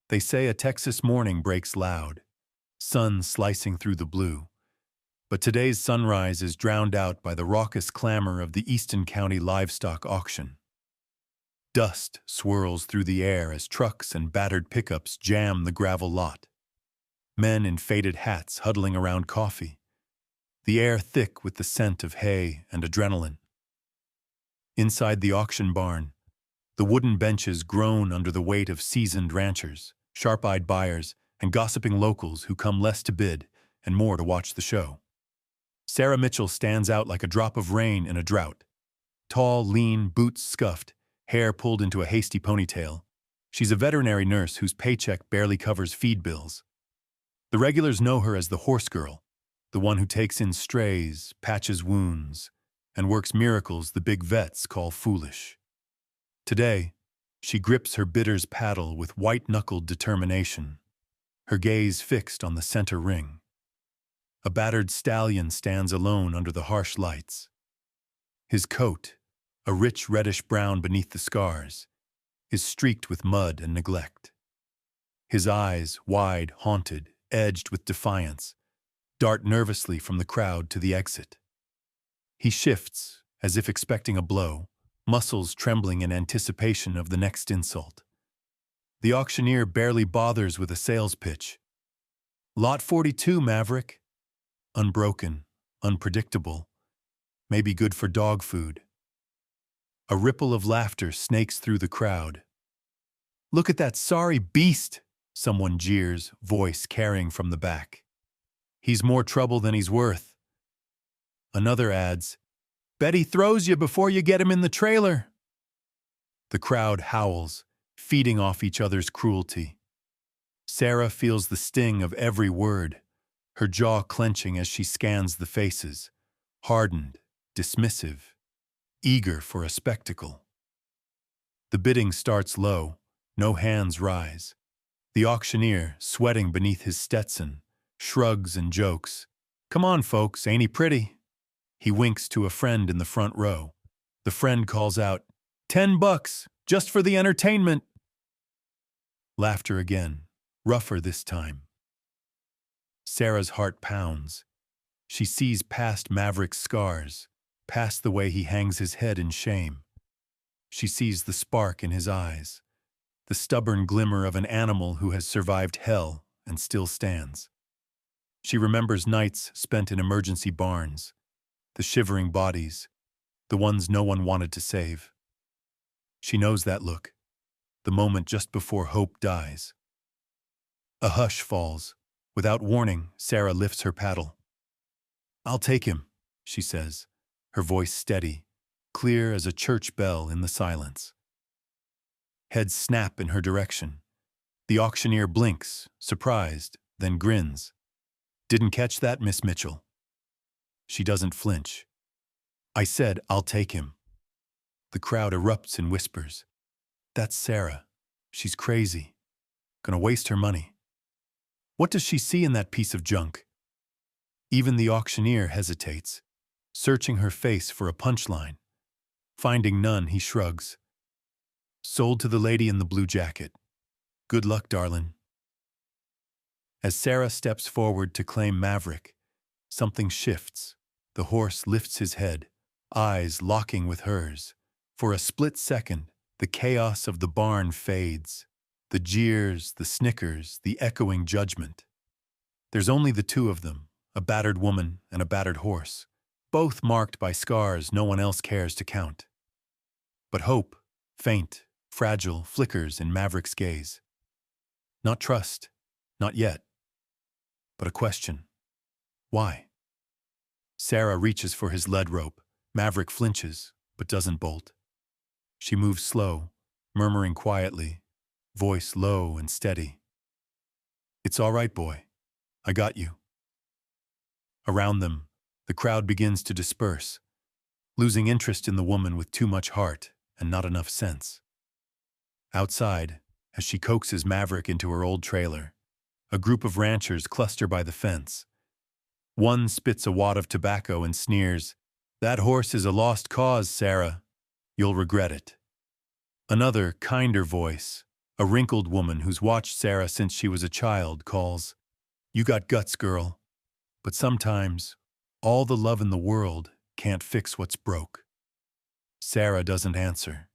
They say a Texas morning breaks loud, sun slicing through the blue. But today's sunrise is drowned out by the raucous clamor of the Easton County Livestock Auction. Dust swirls through the air as trucks and battered pickups jam the gravel lot. Men in faded hats huddling around coffee, the air thick with the scent of hay and adrenaline. Inside the auction barn, the wooden benches groan under the weight of seasoned ranchers, sharp-eyed buyers, and gossiping locals who come less to bid and more to watch the show. Sarah Mitchell stands out like a drop of rain in a drought. Tall, lean, boots scuffed, hair pulled into a hasty ponytail. She's a veterinary nurse whose paycheck barely covers feed bills. The regulars know her as the horse girl, the one who takes in strays, patches wounds, and works miracles the big vets call foolish. Today, she grips her bitter's paddle with white-knuckled determination, her gaze fixed on the center ring. A battered stallion stands alone under the harsh lights. His coat, a rich reddish-brown beneath the scars, is streaked with mud and neglect. His eyes, wide, haunted, edged with defiance, dart nervously from the crowd to the exit. He shifts, as if expecting a blow, muscles trembling in anticipation of the next insult. The auctioneer barely bothers with a sales pitch. Lot 42, Maverick. Unbroken, unpredictable, maybe good for dog food. A ripple of laughter snakes through the crowd. Look at that sorry beast, someone jeers, voice carrying from the back. He's more trouble than he's worth. Another adds, bet he throws you before you get him in the trailer. The crowd howls, feeding off each other's cruelty. Sarah feels the sting of every word, her jaw clenching as she scans the faces, hardened, dismissive, eager for a spectacle. The bidding starts low, no hands rise. The auctioneer, sweating beneath his Stetson, shrugs and jokes. Come on, folks, ain't he pretty? He winks to a friend in the front row. The friend calls out, $10, just for the entertainment. Laughter again, rougher this time. Sarah's heart pounds. She sees past Maverick's scars, past the way he hangs his head in shame. She sees the spark in his eyes, the stubborn glimmer of an animal who has survived hell and still stands. She remembers nights spent in emergency barns, the shivering bodies, the ones no one wanted to save. She knows that look, the moment just before hope dies. A hush falls. Without warning, Sarah lifts her paddle. I'll take him, she says, her voice steady, clear as a church bell in the silence. Heads snap in her direction. The auctioneer blinks, surprised, then grins. Didn't catch that, Miss Mitchell. She doesn't flinch. I said, I'll take him. The crowd erupts in whispers. That's Sarah. She's crazy. Gonna waste her money. What does she see in that piece of junk? Even the auctioneer hesitates, searching her face for a punchline. Finding none, he shrugs. Sold to the lady in the blue jacket. Good luck, darling. As Sarah steps forward to claim Maverick, something shifts. The horse lifts his head, eyes locking with hers. For a split second, the chaos of the barn fades. The jeers, the snickers, the echoing judgment. There's only the two of them, a battered woman and a battered horse, both marked by scars no one else cares to count. But hope, faint, fragile, flickers in Maverick's gaze. Not trust, not yet, but a question. Why? Sarah reaches for his lead rope. Maverick flinches, but doesn't bolt. She moves slow, murmuring quietly, voice low and steady. It's all right, boy. I got you. Around them, the crowd begins to disperse, losing interest in the woman with too much heart and not enough sense. Outside, as she coaxes Maverick into her old trailer, a group of ranchers cluster by the fence. One spits a wad of tobacco and sneers, "That horse is a lost cause, Sarah. You'll regret it." Another, kinder voice, A wrinkled woman who's watched Sarah since she was a child calls, "You got guts, girl. But sometimes, all the love in the world can't fix what's broke." Sarah doesn't answer.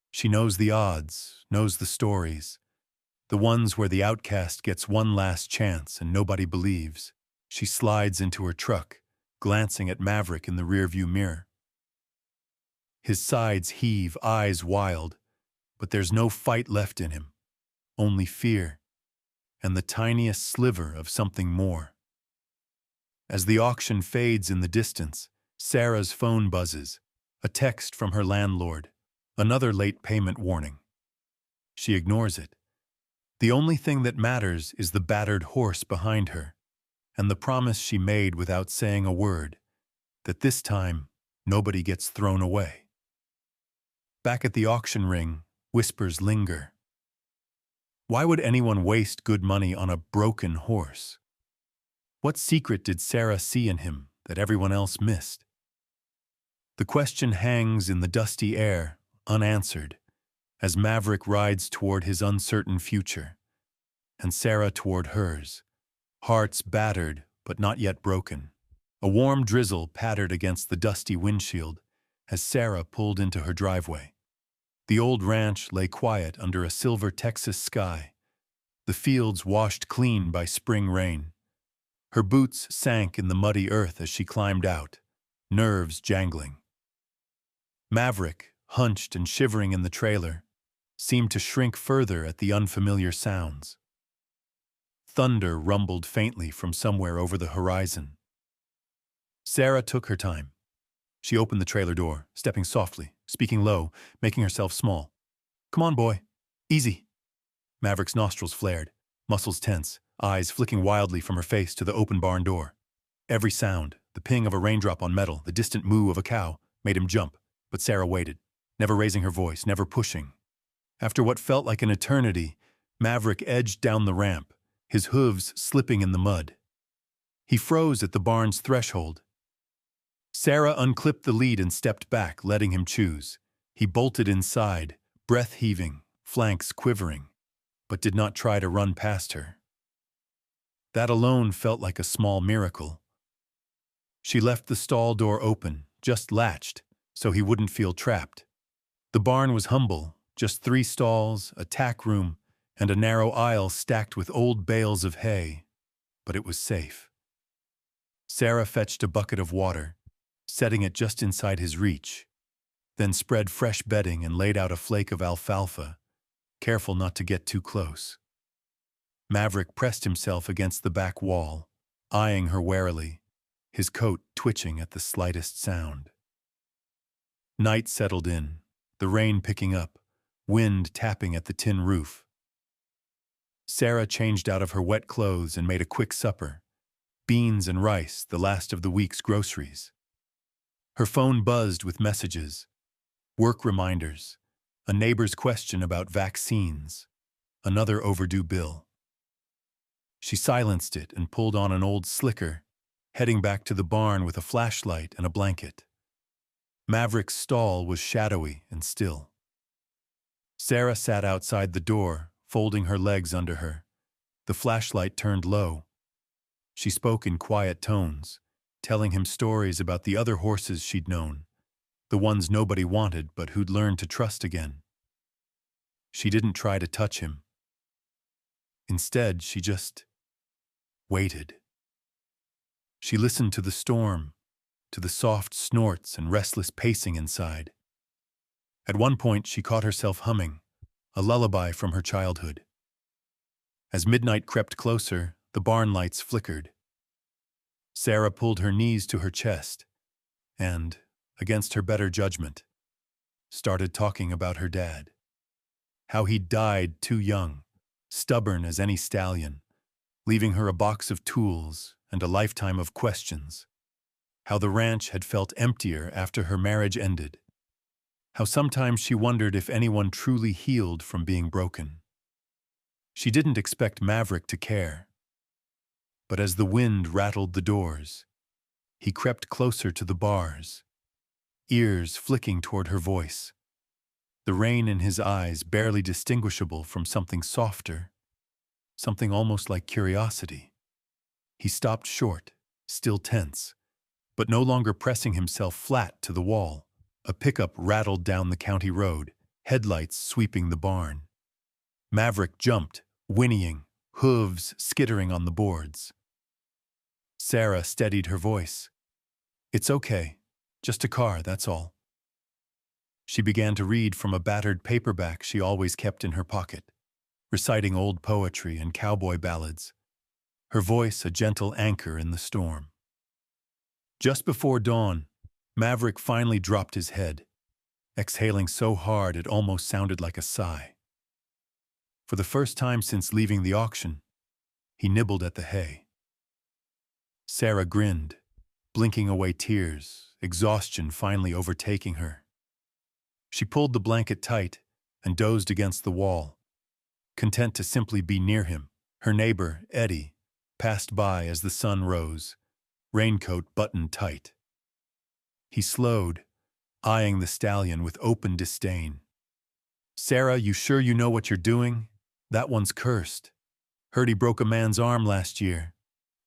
She knows the odds, knows the stories, the ones where the outcast gets one last chance and nobody believes. She slides into her truck, glancing at Maverick in the rearview mirror. His sides heave, eyes wild, but there's no fight left in him, only fear, and the tiniest sliver of something more. As the auction fades in the distance, Sarah's phone buzzes, a text from her landlord, another late payment warning. She ignores it. The only thing that matters is the battered horse behind her, and the promise she made without saying a word, that this time nobody gets thrown away. Back at the auction ring, whispers linger. Why would anyone waste good money on a broken horse? What secret did Sarah see in him that everyone else missed? The question hangs in the dusty air, unanswered, as Maverick rides toward his uncertain future, and Sarah toward hers, hearts battered but not yet broken. A warm drizzle pattered against the dusty windshield as Sarah pulled into her driveway. The old ranch lay quiet under a silver Texas sky, the fields washed clean by spring rain. Her boots sank in the muddy earth as she climbed out, nerves jangling. Maverick, hunched and shivering in the trailer, seemed to shrink further at the unfamiliar sounds. Thunder rumbled faintly from somewhere over the horizon. Sarah took her time. She opened the trailer door, stepping softly, speaking low, making herself small. "Come on, boy. Easy." Maverick's nostrils flared, muscles tense, eyes flicking wildly from her face to the open barn door. Every sound, the ping of a raindrop on metal, the distant moo of a cow, made him jump, but Sarah waited, never raising her voice, never pushing. After what felt like an eternity, Maverick edged down the ramp, his hooves slipping in the mud. He froze at the barn's threshold. Sarah unclipped the lead and stepped back, letting him choose. He bolted inside, breath heaving, flanks quivering, but did not try to run past her. That alone felt like a small miracle. She left the stall door open, just latched, so he wouldn't feel trapped. The barn was humble, just 3 stalls, a tack room, and a narrow aisle stacked with old bales of hay, but it was safe. Sarah fetched a bucket of water, setting it just inside his reach, then spread fresh bedding and laid out a flake of alfalfa, careful not to get too close. Maverick pressed himself against the back wall, eyeing her warily, his coat twitching at the slightest sound. Night settled in, the rain picking up, wind tapping at the tin roof. Sarah changed out of her wet clothes and made a quick supper, beans and rice, the last of the week's groceries. Her phone buzzed with messages, work reminders, a neighbor's question about vaccines, another overdue bill. She silenced it and pulled on an old slicker, heading back to the barn with a flashlight and a blanket. Maverick's stall was shadowy and still. Sarah sat outside the door, folding her legs under her. The flashlight turned low. She spoke in quiet tones, telling him stories about the other horses she'd known, the ones nobody wanted but who'd learned to trust again. She didn't try to touch him. Instead, she just waited. She listened to the storm, to the soft snorts and restless pacing inside. At one point, she caught herself humming, a lullaby from her childhood. As midnight crept closer, the barn lights flickered. Sarah pulled her knees to her chest and, against her better judgment, started talking about her dad. How he'd died too young, stubborn as any stallion, leaving her a box of tools and a lifetime of questions. How the ranch had felt emptier after her marriage ended. How sometimes she wondered if anyone truly healed from being broken. She didn't expect Maverick to care. But as the wind rattled the doors, he crept closer to the bars, ears flicking toward her voice. the rain in his eyes barely distinguishable from something softer, something almost like curiosity. He stopped short, still tense, but no longer pressing himself flat to the wall. A pickup rattled down the county road, headlights sweeping the barn. Maverick jumped, whinnying, hooves skittering on the boards. Sarah steadied her voice. "It's okay. Just a car, that's all." She began to read from a battered paperback she always kept in her pocket, reciting old poetry and cowboy ballads, her voice a gentle anchor in the storm. Just before dawn, Maverick finally dropped his head, exhaling so hard it almost sounded like a sigh. For the first time since leaving the auction, he nibbled at the hay. Sarah grinned, blinking away tears, exhaustion finally overtaking her. She pulled the blanket tight and dozed against the wall, content to simply be near him. Her neighbor, Eddie, passed by as the sun rose, raincoat buttoned tight. He slowed, eyeing the stallion with open disdain. "Sarah, you sure you know what you're doing? That one's cursed. Heard he broke a man's arm last year.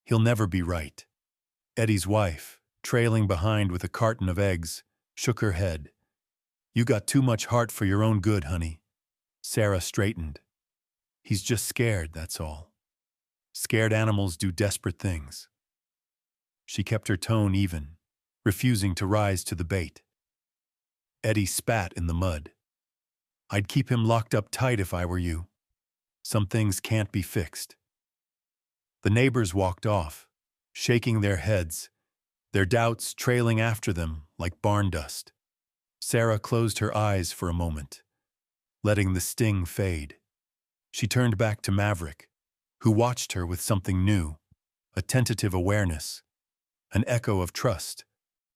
He'll never be right." Eddie's wife, trailing behind with a carton of eggs, shook her head. "You got too much heart for your own good, honey." Sarah straightened. "He's just scared, that's all. Scared animals do desperate things." She kept her tone even, refusing to rise to the bait. Eddie spat in the mud. "I'd keep him locked up tight if I were you. Some things can't be fixed." The neighbors walked off, shaking their heads, their doubts trailing after them like barn dust. Sarah closed her eyes for a moment, letting the sting fade. She turned back to Maverick, who watched her with something new, a tentative awareness, an echo of trust.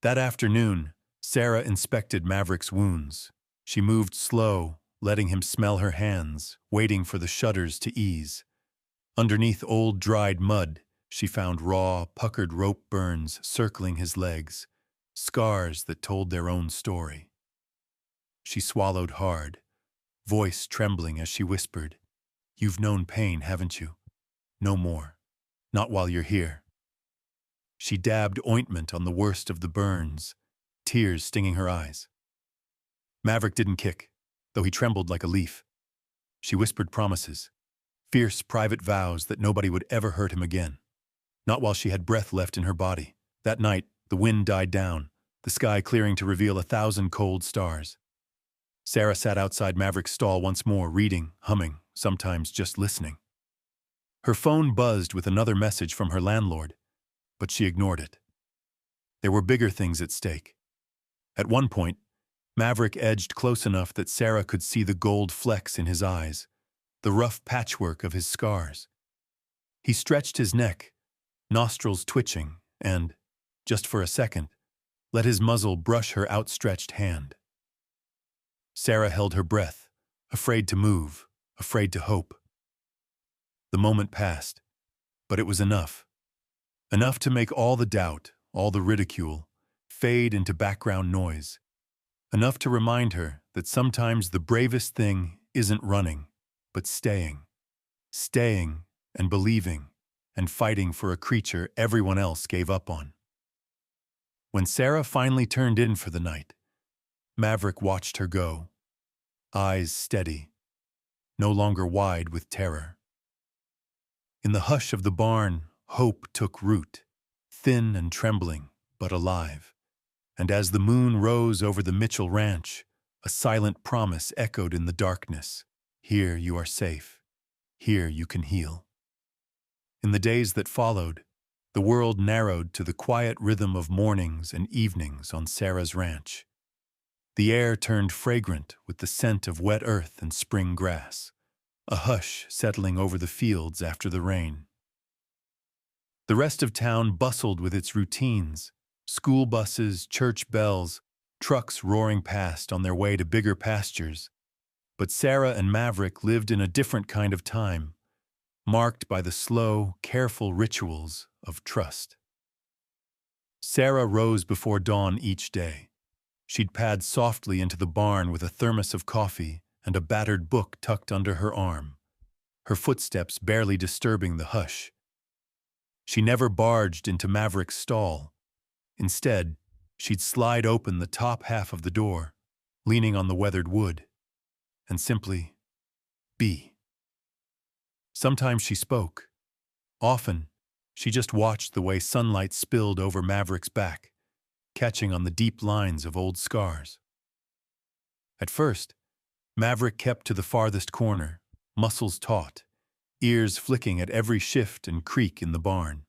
That afternoon, Sarah inspected Maverick's wounds. She moved slow, letting him smell her hands, waiting for the shudders to ease. Underneath old dried mud, she found raw, puckered rope burns circling his legs, scars that told their own story. She swallowed hard, voice trembling as she whispered, "You've known pain, haven't you? No more. Not while you're here." She dabbed ointment on the worst of the burns, tears stinging her eyes. Maverick didn't kick, though he trembled like a leaf. She whispered promises, fierce private vows that nobody would ever hurt him again. Not while she had breath left in her body. That night, the wind died down, the sky clearing to reveal 1,000 cold stars. Sarah sat outside Maverick's stall once more, reading, humming, sometimes just listening. Her phone buzzed with another message from her landlord, but she ignored it. There were bigger things at stake. At one point, Maverick edged close enough that Sarah could see the gold flecks in his eyes, the rough patchwork of his scars. He stretched his neck, nostrils twitching, and, just for a second, let his muzzle brush her outstretched hand. Sarah held her breath, afraid to move, afraid to hope. The moment passed, but it was enough. Enough to make all the doubt, all the ridicule, fade into background noise. Enough to remind her that sometimes the bravest thing isn't running, but staying. Staying and believing and fighting for a creature everyone else gave up on. When Sarah finally turned in for the night, Maverick watched her go, eyes steady, no longer wide with terror. In the hush of the barn, hope took root, thin and trembling, but alive. And as the moon rose over the Mitchell Ranch, a silent promise echoed in the darkness. Here you are safe. Here you can heal. In the days that followed, the world narrowed to the quiet rhythm of mornings and evenings on Sarah's ranch. The air turned fragrant with the scent of wet earth and spring grass, a hush settling over the fields after the rain. The rest of town bustled with its routines, school buses, church bells, trucks roaring past on their way to bigger pastures. But Sarah and Maverick lived in a different kind of time, marked by the slow, careful rituals of trust. Sarah rose before dawn each day, She'd pad softly into the barn with a thermos of coffee and a battered book tucked under her arm, her footsteps barely disturbing the hush. She never barged into Maverick's stall. Instead, she'd slide open the top half of the door, leaning on the weathered wood, and simply be. Sometimes she spoke. Often, she just watched the way sunlight spilled over Maverick's back, catching on the deep lines of old scars. At first, Maverick kept to the farthest corner, muscles taut, ears flicking at every shift and creak in the barn.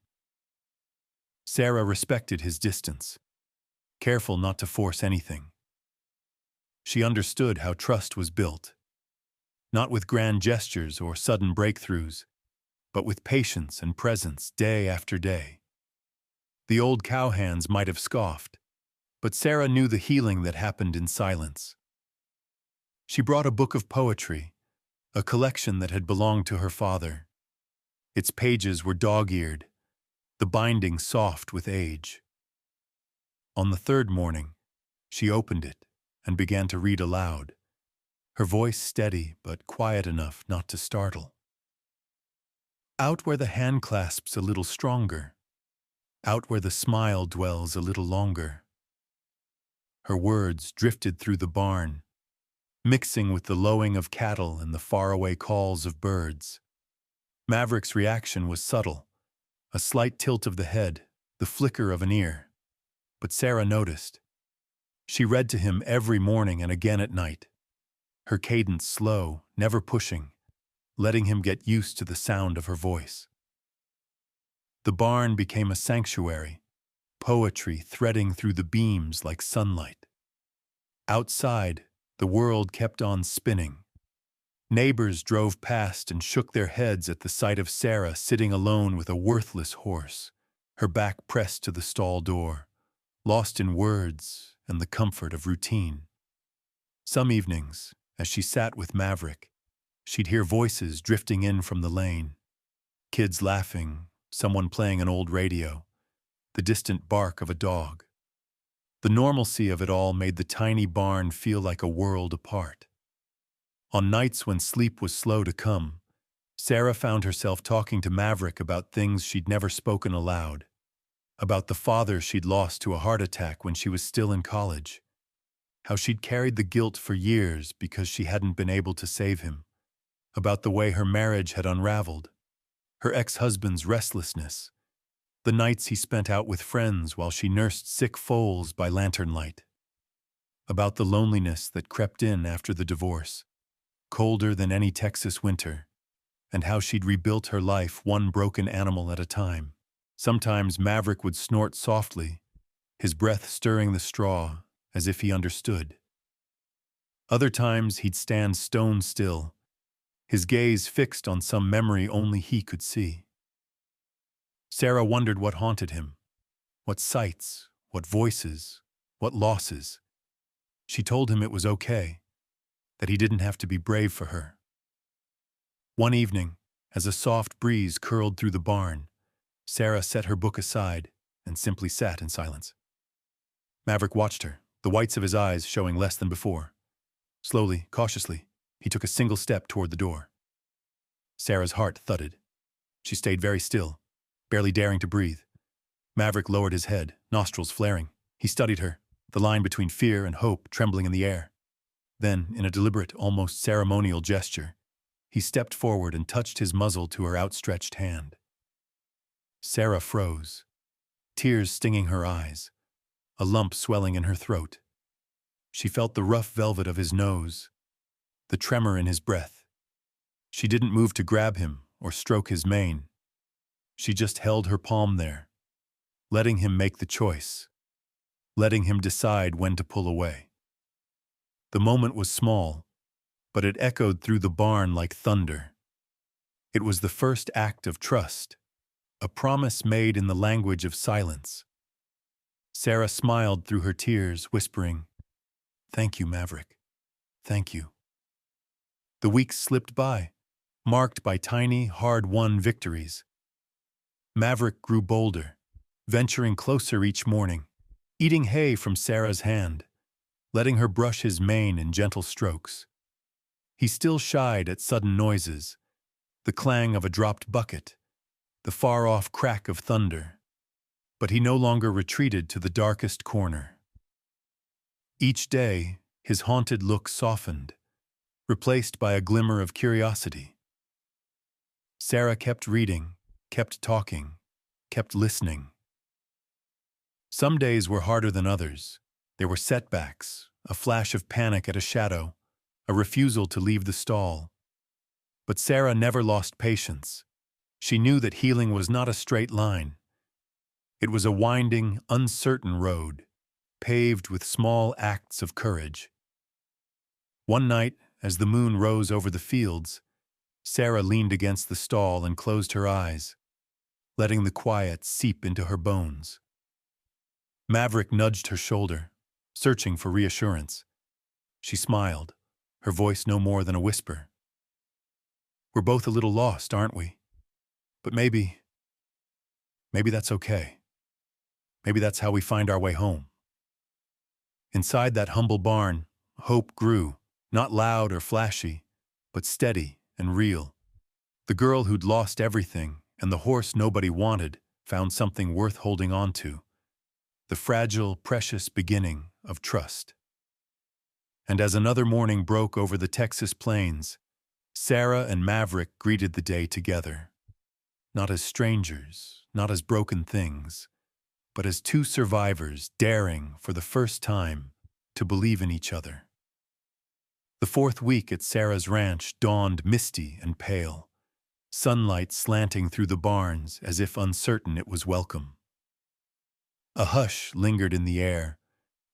Sarah respected his distance, careful not to force anything. She understood how trust was built, not with grand gestures or sudden breakthroughs, but with patience and presence day after day. The old cowhands might have scoffed, but Sarah knew the healing that happened in silence. She brought a book of poetry, a collection that had belonged to her father. Its pages were dog-eared, the binding soft with age. On the third morning, she opened it and began to read aloud, her voice steady but quiet enough not to startle. Out where the hand clasps a little stronger, out where the smile dwells a little longer. Her words drifted through the barn, mixing with the lowing of cattle and the faraway calls of birds. Maverick's reaction was subtle, a slight tilt of the head, the flicker of an ear. But Sarah noticed. She read to him every morning and again at night, her cadence slow, never pushing, letting him get used to the sound of her voice. The barn became a sanctuary, poetry threading through the beams like sunlight. Outside, the world kept on spinning. Neighbors drove past and shook their heads at the sight of Sarah sitting alone with a worthless horse, her back pressed to the stall door, lost in words and the comfort of routine. Some evenings, as she sat with Maverick, she'd hear voices drifting in from the lane. Kids laughing, someone playing an old radio, the distant bark of a dog. The normalcy of it all made the tiny barn feel like a world apart. On nights when sleep was slow to come, Sarah found herself talking to Maverick about things she'd never spoken aloud, about the father she'd lost to a heart attack when she was still in college, how she'd carried the guilt for years because she hadn't been able to save him, about the way her marriage had unraveled, her ex-husband's restlessness, the nights he spent out with friends while she nursed sick foals by lantern light, about the loneliness that crept in after the divorce, colder than any Texas winter, and how she'd rebuilt her life one broken animal at a time. Sometimes Maverick would snort softly, his breath stirring the straw as if he understood. Other times he'd stand stone still, his gaze fixed on some memory only he could see. Sarah wondered what haunted him, what sights, what voices, what losses. She told him it was okay, that he didn't have to be brave for her. One evening, as a soft breeze curled through the barn, Sarah set her book aside and simply sat in silence. Maverick watched her, the whites of his eyes showing less than before. Slowly, cautiously, he took a single step toward the door. Sarah's heart thudded. She stayed very still, barely daring to breathe. Maverick lowered his head, nostrils flaring. He studied her, the line between fear and hope trembling in the air. Then, in a deliberate, almost ceremonial gesture, he stepped forward and touched his muzzle to her outstretched hand. Sarah froze, tears stinging her eyes, a lump swelling in her throat. She felt the rough velvet of his nose, the tremor in his breath. She didn't move to grab him or stroke his mane. She just held her palm there, letting him make the choice, letting him decide when to pull away. The moment was small, but it echoed through the barn like thunder. It was the first act of trust, a promise made in the language of silence. Sarah smiled through her tears, whispering, "Thank you, Maverick. Thank you." The weeks slipped by, marked by tiny, hard-won victories. Maverick grew bolder, venturing closer each morning, eating hay from Sarah's hand, letting her brush his mane in gentle strokes. He still shied at sudden noises, the clang of a dropped bucket, the far-off crack of thunder, but he no longer retreated to the darkest corner. Each day, his haunted look softened, replaced by a glimmer of curiosity. Sarah kept reading, kept talking, kept listening. Some days were harder than others. There were setbacks, a flash of panic at a shadow, a refusal to leave the stall. But Sarah never lost patience. She knew that healing was not a straight line. It was a winding, uncertain road, paved with small acts of courage. One night, as the moon rose over the fields, Sarah leaned against the stall and closed her eyes, letting the quiet seep into her bones. Maverick nudged her shoulder, searching for reassurance. She smiled, her voice no more than a whisper. "We're both a little lost, aren't we? But maybe that's okay. Maybe that's how we find our way home." Inside that humble barn, hope grew, not loud or flashy, but steady and real. The girl who'd lost everything and the horse nobody wanted found something worth holding on to. The fragile, precious beginning of trust. And as another morning broke over the Texas plains, Sarah and Maverick greeted the day together. Not as strangers, not as broken things, but as two survivors daring, for the first time, to believe in each other. The fourth week at Sarah's ranch dawned misty and pale, sunlight slanting through the barns as if uncertain it was welcome. A hush lingered in the air,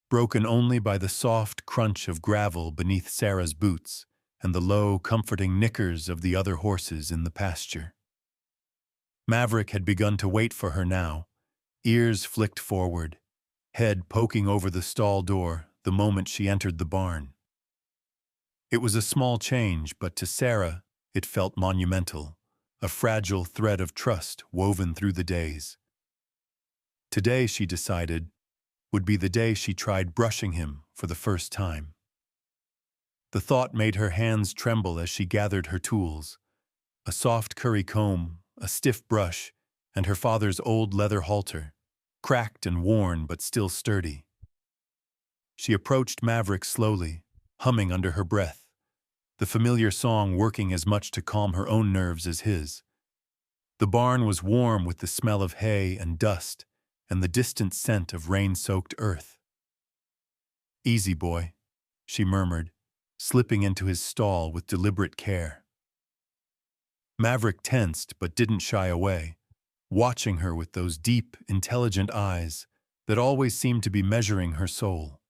broken only by the soft crunch of gravel beneath Sarah's boots and the low, comforting nickers of the other horses in the pasture. Maverick had begun to wait for her now, ears flicked forward, head poking over the stall door the moment she entered the barn. It was a small change, but to Sarah it felt monumental, a fragile thread of trust woven through the days. Today, she decided, would be the day she tried brushing him for the first time. The thought made her hands tremble as she gathered her tools, a soft curry comb, a stiff brush, and her father's old leather halter, cracked and worn but still sturdy. She approached Maverick slowly, humming under her breath, the familiar song working as much to calm her own nerves as his. The barn was warm with the smell of hay and dust and the distant scent of rain-soaked earth. "Easy, boy," she murmured, slipping into his stall with deliberate care. Maverick tensed but didn't shy away, watching her with those deep, intelligent eyes that always seemed to be measuring her soul.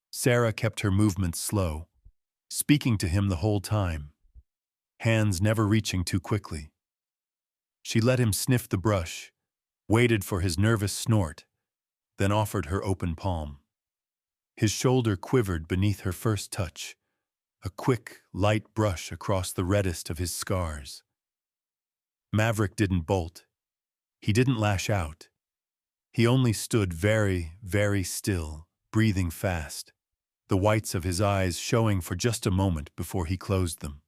Sarah kept her movements slow, speaking to him the whole time, hands never reaching too quickly. She let him sniff the brush, waited for his nervous snort, then offered her open palm. His shoulder quivered beneath her first touch, a quick, light brush across the reddest of his scars. Maverick didn't bolt. He didn't lash out. He only stood very, very still, breathing fast, the whites of his eyes showing for just a moment before he closed them.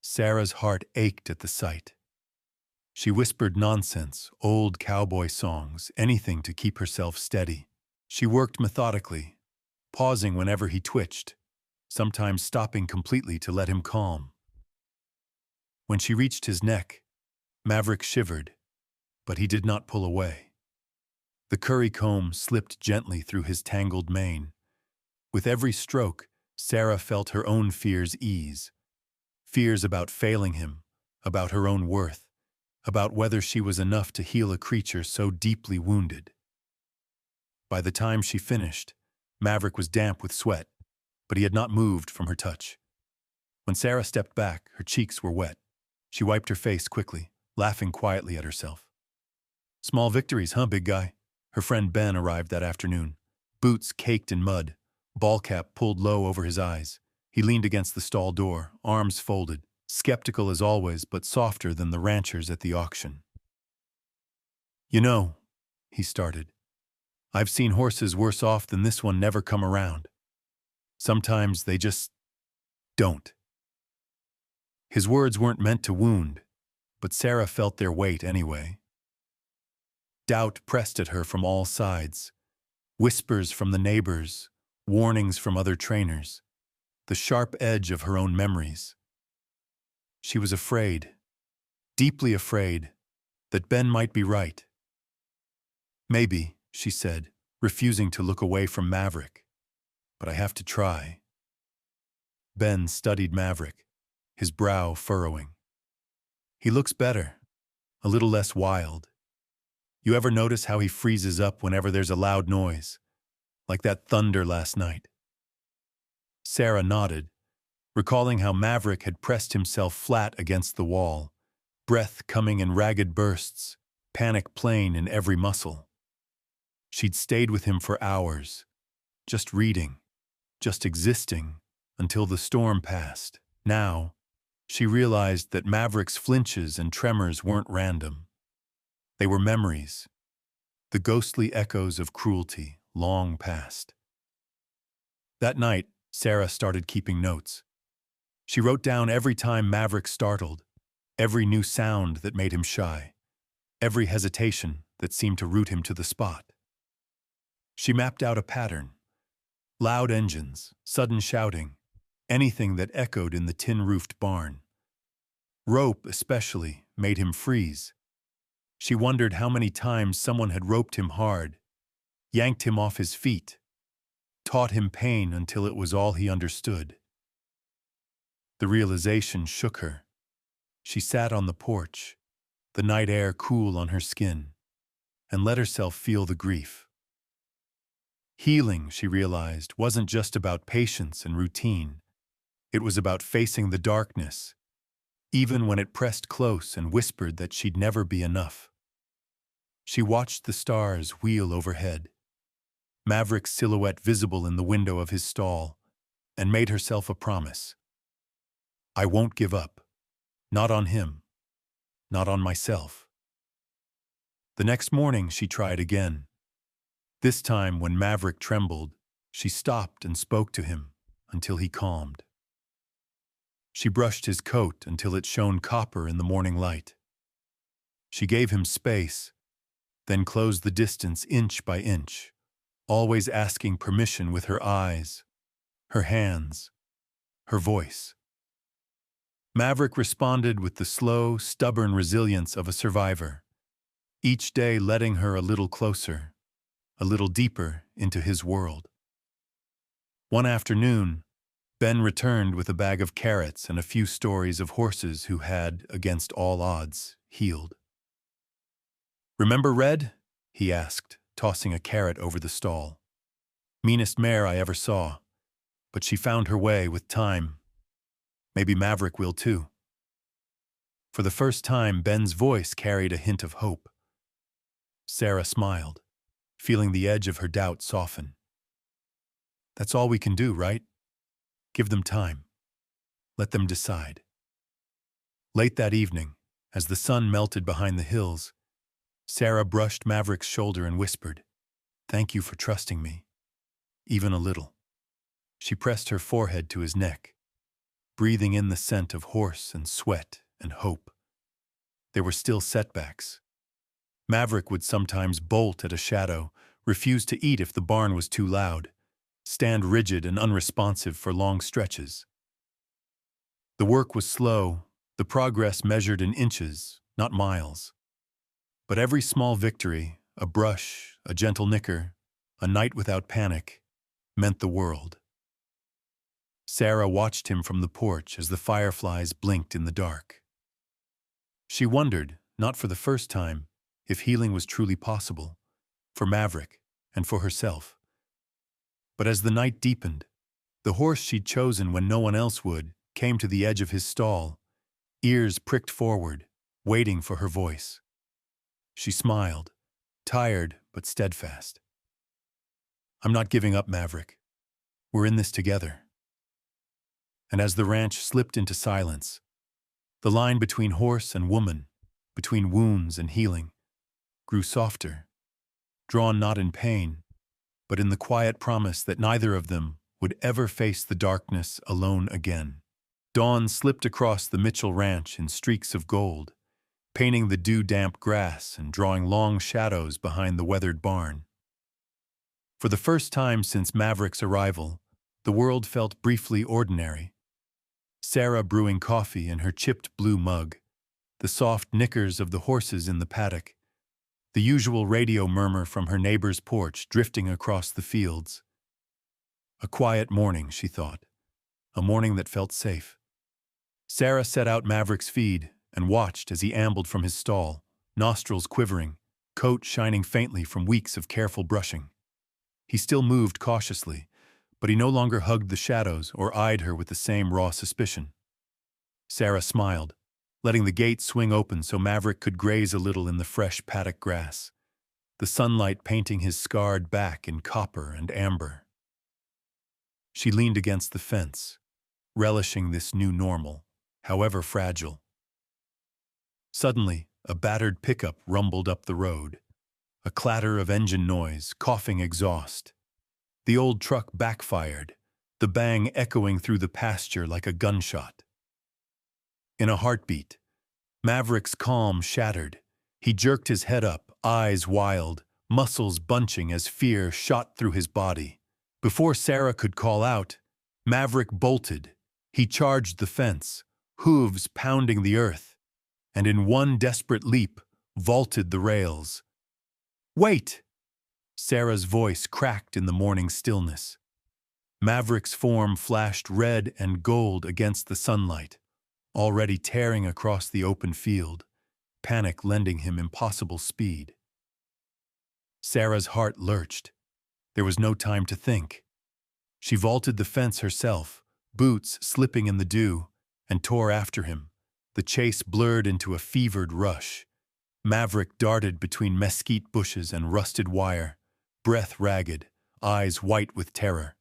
Sarah's heart ached at the sight. She whispered nonsense, old cowboy songs, anything to keep herself steady. She worked methodically, pausing whenever he twitched, sometimes stopping completely to let him calm. When she reached his neck, Maverick shivered, but he did not pull away. The curry comb slipped gently through his tangled mane. With every stroke, Sarah felt her own fears ease. Fears about failing him, about her own worth, about whether she was enough to heal a creature so deeply wounded. By the time she finished, Maverick was damp with sweat, but he had not moved from her touch. When Sarah stepped back, her cheeks were wet. She wiped her face quickly, laughing quietly at herself. "Small victories, huh, big guy?" Her friend Ben arrived that afternoon, boots caked in mud, ball cap pulled low over his eyes. He leaned against the stall door, arms folded, skeptical as always, but softer than the ranchers at the auction. "You know," he started, "I've seen horses worse off than this one never come around." Sometimes they just don't. His words weren't meant to wound, but Sarah felt their weight anyway. Doubt pressed at her from all sides. Whispers from the neighbors, warnings from other trainers, the sharp edge of her own memories. She was afraid, deeply afraid, that Ben might be right. Maybe, she said, refusing to look away from Maverick. But I have to try. Ben studied Maverick, his brow furrowing. He looks better, a little less wild. You ever notice how he freezes up whenever there's a loud noise, like that thunder last night? Sarah nodded, recalling how Maverick had pressed himself flat against the wall, breath coming in ragged bursts, panic plain in every muscle. She'd stayed with him for hours, just reading, just existing, until the storm passed. Now, she realized that Maverick's flinches and tremors weren't random. They were memories, the ghostly echoes of cruelty long past. That night, Sarah started keeping notes. She wrote down every time Maverick startled, every new sound that made him shy, every hesitation that seemed to root him to the spot. She mapped out a pattern: loud engines, sudden shouting, anything that echoed in the tin-roofed barn. Rope, especially, made him freeze. She wondered how many times someone had roped him hard, yanked him off his feet, taught him pain until it was all he understood. The realization shook her. She sat on the porch, the night air cool on her skin, and let herself feel the grief. Healing, she realized, wasn't just about patience and routine. It was about facing the darkness, even when it pressed close and whispered that she'd never be enough. She watched the stars wheel overhead, Maverick's silhouette visible in the window of his stall, and made herself a promise. I won't give up. Not on him. Not on myself. The next morning she tried again. This time, when Maverick trembled, she stopped and spoke to him until he calmed. She brushed his coat until it shone copper in the morning light. She gave him space, then closed the distance inch by inch, always asking permission with her eyes, her hands, her voice. Maverick responded with the slow, stubborn resilience of a survivor, each day letting her a little closer, a little deeper into his world. One afternoon, Ben returned with a bag of carrots and a few stories of horses who had, against all odds, healed. Remember Red? He asked, tossing a carrot over the stall. Meanest mare I ever saw, but she found her way with time. Maybe Maverick will too. For the first time, Ben's voice carried a hint of hope. Sarah smiled, feeling the edge of her doubt soften. That's all we can do, right? Give them time. Let them decide. Late that evening, as the sun melted behind the hills, Sarah brushed Maverick's shoulder and whispered, "Thank you for trusting me, even a little." She pressed her forehead to his neck, breathing in the scent of horse and sweat and hope. There were still setbacks. Maverick would sometimes bolt at a shadow, refuse to eat if the barn was too loud, stand rigid and unresponsive for long stretches. The work was slow, the progress measured in inches, not miles. But every small victory, a brush, a gentle nicker, a night without panic, meant the world. Sarah watched him from the porch as the fireflies blinked in the dark. She wondered, not for the first time, if healing was truly possible, for Maverick and for herself. But as the night deepened, the horse she'd chosen when no one else would came to the edge of his stall, ears pricked forward, waiting for her voice. She smiled, tired but steadfast. I'm not giving up, Maverick. We're in this together. And as the ranch slipped into silence, the line between horse and woman, between wounds and healing, grew softer, drawn not in pain, but in the quiet promise that neither of them would ever face the darkness alone again. Dawn slipped across the Mitchell Ranch in streaks of gold, painting the dew-damp grass and drawing long shadows behind the weathered barn. For the first time since Maverick's arrival, the world felt briefly ordinary. Sarah brewing coffee in her chipped blue mug, the soft nickers of the horses in the paddock, the usual radio murmur from her neighbor's porch drifting across the fields. A quiet morning, she thought. A morning that felt safe. Sarah set out Maverick's feed and watched as he ambled from his stall, nostrils quivering, coat shining faintly from weeks of careful brushing. He still moved cautiously, but he no longer hugged the shadows or eyed her with the same raw suspicion. Sarah smiled, letting the gate swing open so Maverick could graze a little in the fresh paddock grass, the sunlight painting his scarred back in copper and amber. She leaned against the fence, relishing this new normal, however fragile. Suddenly, a battered pickup rumbled up the road, a clatter of engine noise, coughing exhaust. The old truck backfired, the bang echoing through the pasture like a gunshot. In a heartbeat, Maverick's calm shattered. He jerked his head up, eyes wild, muscles bunching as fear shot through his body. Before Sarah could call out, Maverick bolted. He charged the fence, hooves pounding the earth, and in one desperate leap, vaulted the rails. "Wait!" Sarah's voice cracked in the morning stillness. Maverick's form flashed red and gold against the sunlight, already tearing across the open field, panic lending him impossible speed. Sarah's heart lurched. There was no time to think. She vaulted the fence herself, boots slipping in the dew, and tore after him. The chase blurred into a fevered rush. Maverick darted between mesquite bushes and rusted wire, breath ragged, eyes white with terror.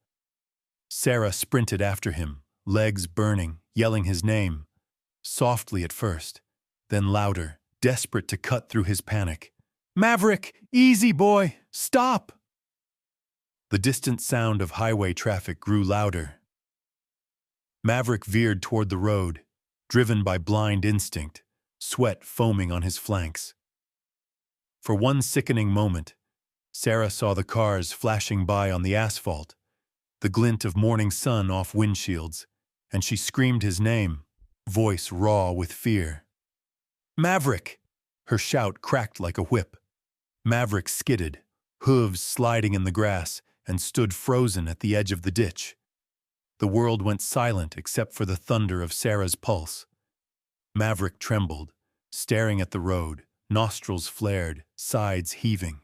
Sarah sprinted after him, legs burning, yelling his name, softly at first, then louder, desperate to cut through his panic. "Maverick, easy boy, stop!" The distant sound of highway traffic grew louder. Maverick veered toward the road, driven by blind instinct, sweat foaming on his flanks. For one sickening moment, Sarah saw the cars flashing by on the asphalt, the glint of morning sun off windshields, and she screamed his name, voice raw with fear. "Maverick!" Her shout cracked like a whip. Maverick skidded, hooves sliding in the grass, and stood frozen at the edge of the ditch. The world went silent except for the thunder of Sarah's pulse. Maverick trembled, staring at the road, nostrils flared, sides heaving.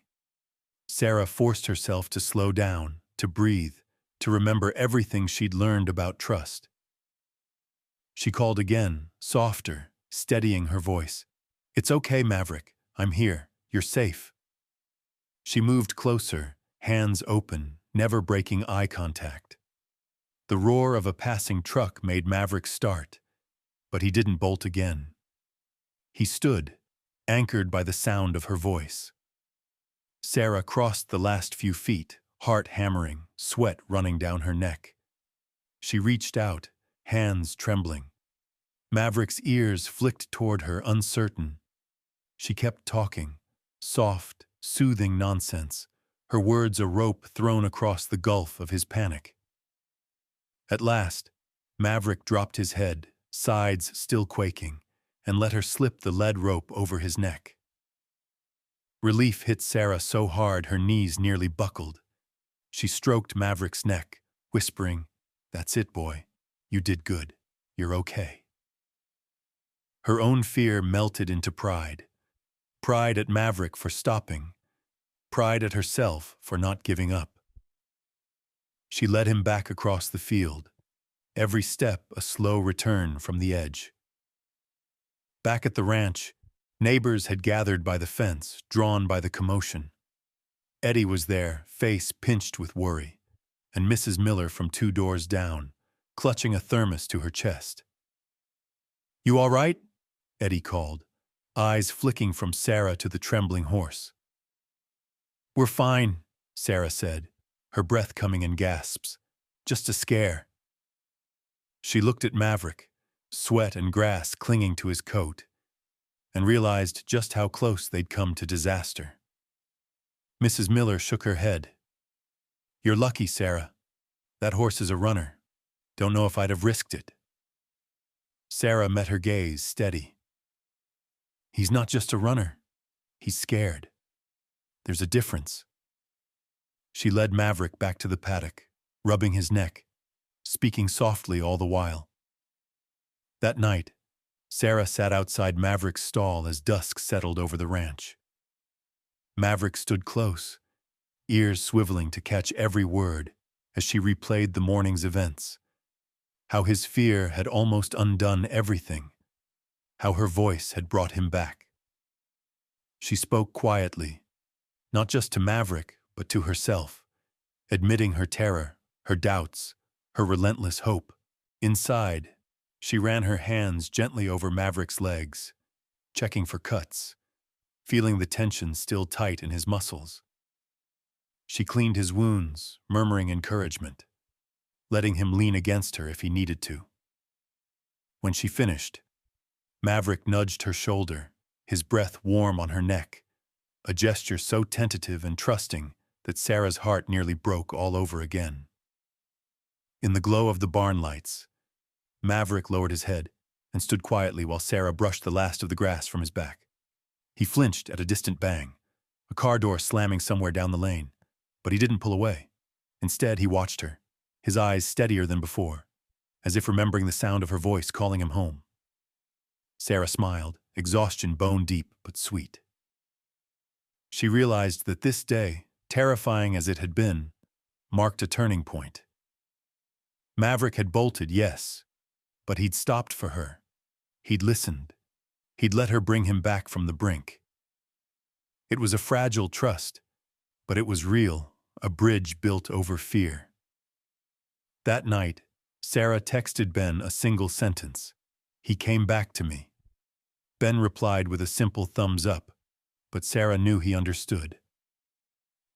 Sarah forced herself to slow down, to breathe, to remember everything she'd learned about trust. She called again, softer, steadying her voice. "It's okay, Maverick. I'm here. You're safe." She moved closer, hands open, never breaking eye contact. The roar of a passing truck made Maverick start, but he didn't bolt again. He stood, anchored by the sound of her voice. Sarah crossed the last few feet, heart hammering, sweat running down her neck. She reached out, hands trembling. Maverick's ears flicked toward her, uncertain. She kept talking, soft, soothing nonsense, her words a rope thrown across the gulf of his panic. At last, Maverick dropped his head, sides still quaking, and let her slip the lead rope over his neck. Relief hit Sarah so hard her knees nearly buckled. She stroked Maverick's neck, whispering, "That's it, boy. You did good. You're okay." Her own fear melted into pride. Pride at Maverick for stopping. Pride at herself for not giving up. She led him back across the field, every step a slow return from the edge. Back at the ranch, neighbors had gathered by the fence, drawn by the commotion. Eddie was there, face pinched with worry, and Mrs. Miller from 2 doors down, clutching a thermos to her chest. "You all right?" Eddie called, eyes flicking from Sarah to the trembling horse. "We're fine," Sarah said, her breath coming in gasps. Just a scare. She looked at Maverick, sweat and grass clinging to his coat, and realized just how close they'd come to disaster. Mrs. Miller shook her head. "You're lucky, Sarah. That horse is a runner. Don't know if I'd have risked it." Sarah met her gaze steady. "He's not just a runner. He's scared. There's a difference." She led Maverick back to the paddock, rubbing his neck, speaking softly all the while. That night, Sarah sat outside Maverick's stall as dusk settled over the ranch. Maverick stood close, ears swiveling to catch every word as she replayed the morning's events. How his fear had almost undone everything. How her voice had brought him back. She spoke quietly, not just to Maverick, but to herself, admitting her terror, her doubts, her relentless hope. Inside, she ran her hands gently over Maverick's legs, checking for cuts, feeling the tension still tight in his muscles. She cleaned his wounds, murmuring encouragement, letting him lean against her if he needed to. When she finished, Maverick nudged her shoulder, his breath warm on her neck, a gesture so tentative and trusting that Sarah's heart nearly broke all over again. In the glow of the barn lights, Maverick lowered his head and stood quietly while Sarah brushed the last of the grass from his back. He flinched at a distant bang, a car door slamming somewhere down the lane, but he didn't pull away. Instead, he watched her, his eyes steadier than before, as if remembering the sound of her voice calling him home. Sarah smiled, exhaustion bone-deep but sweet. She realized that this day, terrifying as it had been, marked a turning point. Maverick had bolted, yes, but he'd stopped for her. He'd listened. He'd let her bring him back from the brink. It was a fragile trust, but it was real, a bridge built over fear. That night, Sarah texted Ben a single sentence. "He came back to me." Ben replied with a simple thumbs up, but Sarah knew he understood.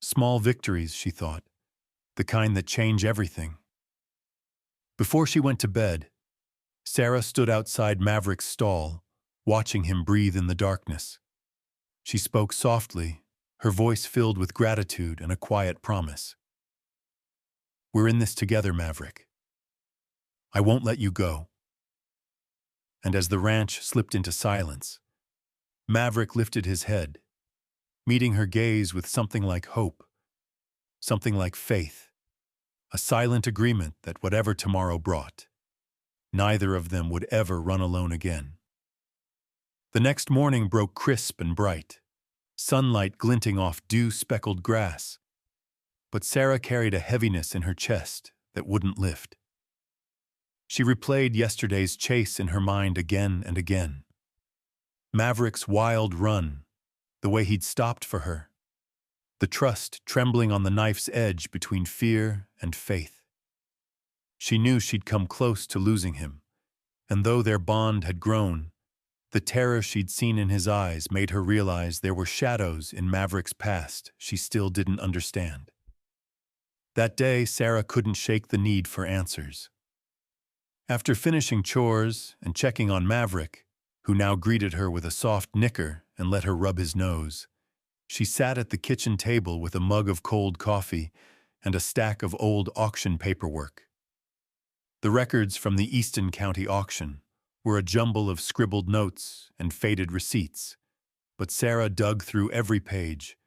Small victories, she thought, the kind that change everything. Before she went to bed, Sarah stood outside Maverick's stall, watching him breathe in the darkness. She spoke softly, her voice filled with gratitude and a quiet promise. "We're in this together, Maverick. I won't let you go." And as the ranch slipped into silence, Maverick lifted his head, meeting her gaze with something like hope, something like faith, a silent agreement that whatever tomorrow brought, neither of them would ever run alone again. The next morning broke crisp and bright, sunlight glinting off dew-speckled grass, but Sarah carried a heaviness in her chest that wouldn't lift. She replayed yesterday's chase in her mind again and again. Maverick's wild run, the way he'd stopped for her, the trust trembling on the knife's edge between fear and faith. She knew she'd come close to losing him, and though their bond had grown, the terror she'd seen in his eyes made her realize there were shadows in Maverick's past she still didn't understand. That day, Sarah couldn't shake the need for answers. After finishing chores and checking on Maverick, who now greeted her with a soft nicker and let her rub his nose, she sat at the kitchen table with a mug of cold coffee and a stack of old auction paperwork. The records from the Easton County auction were a jumble of scribbled notes and faded receipts, but Sarah dug through every page,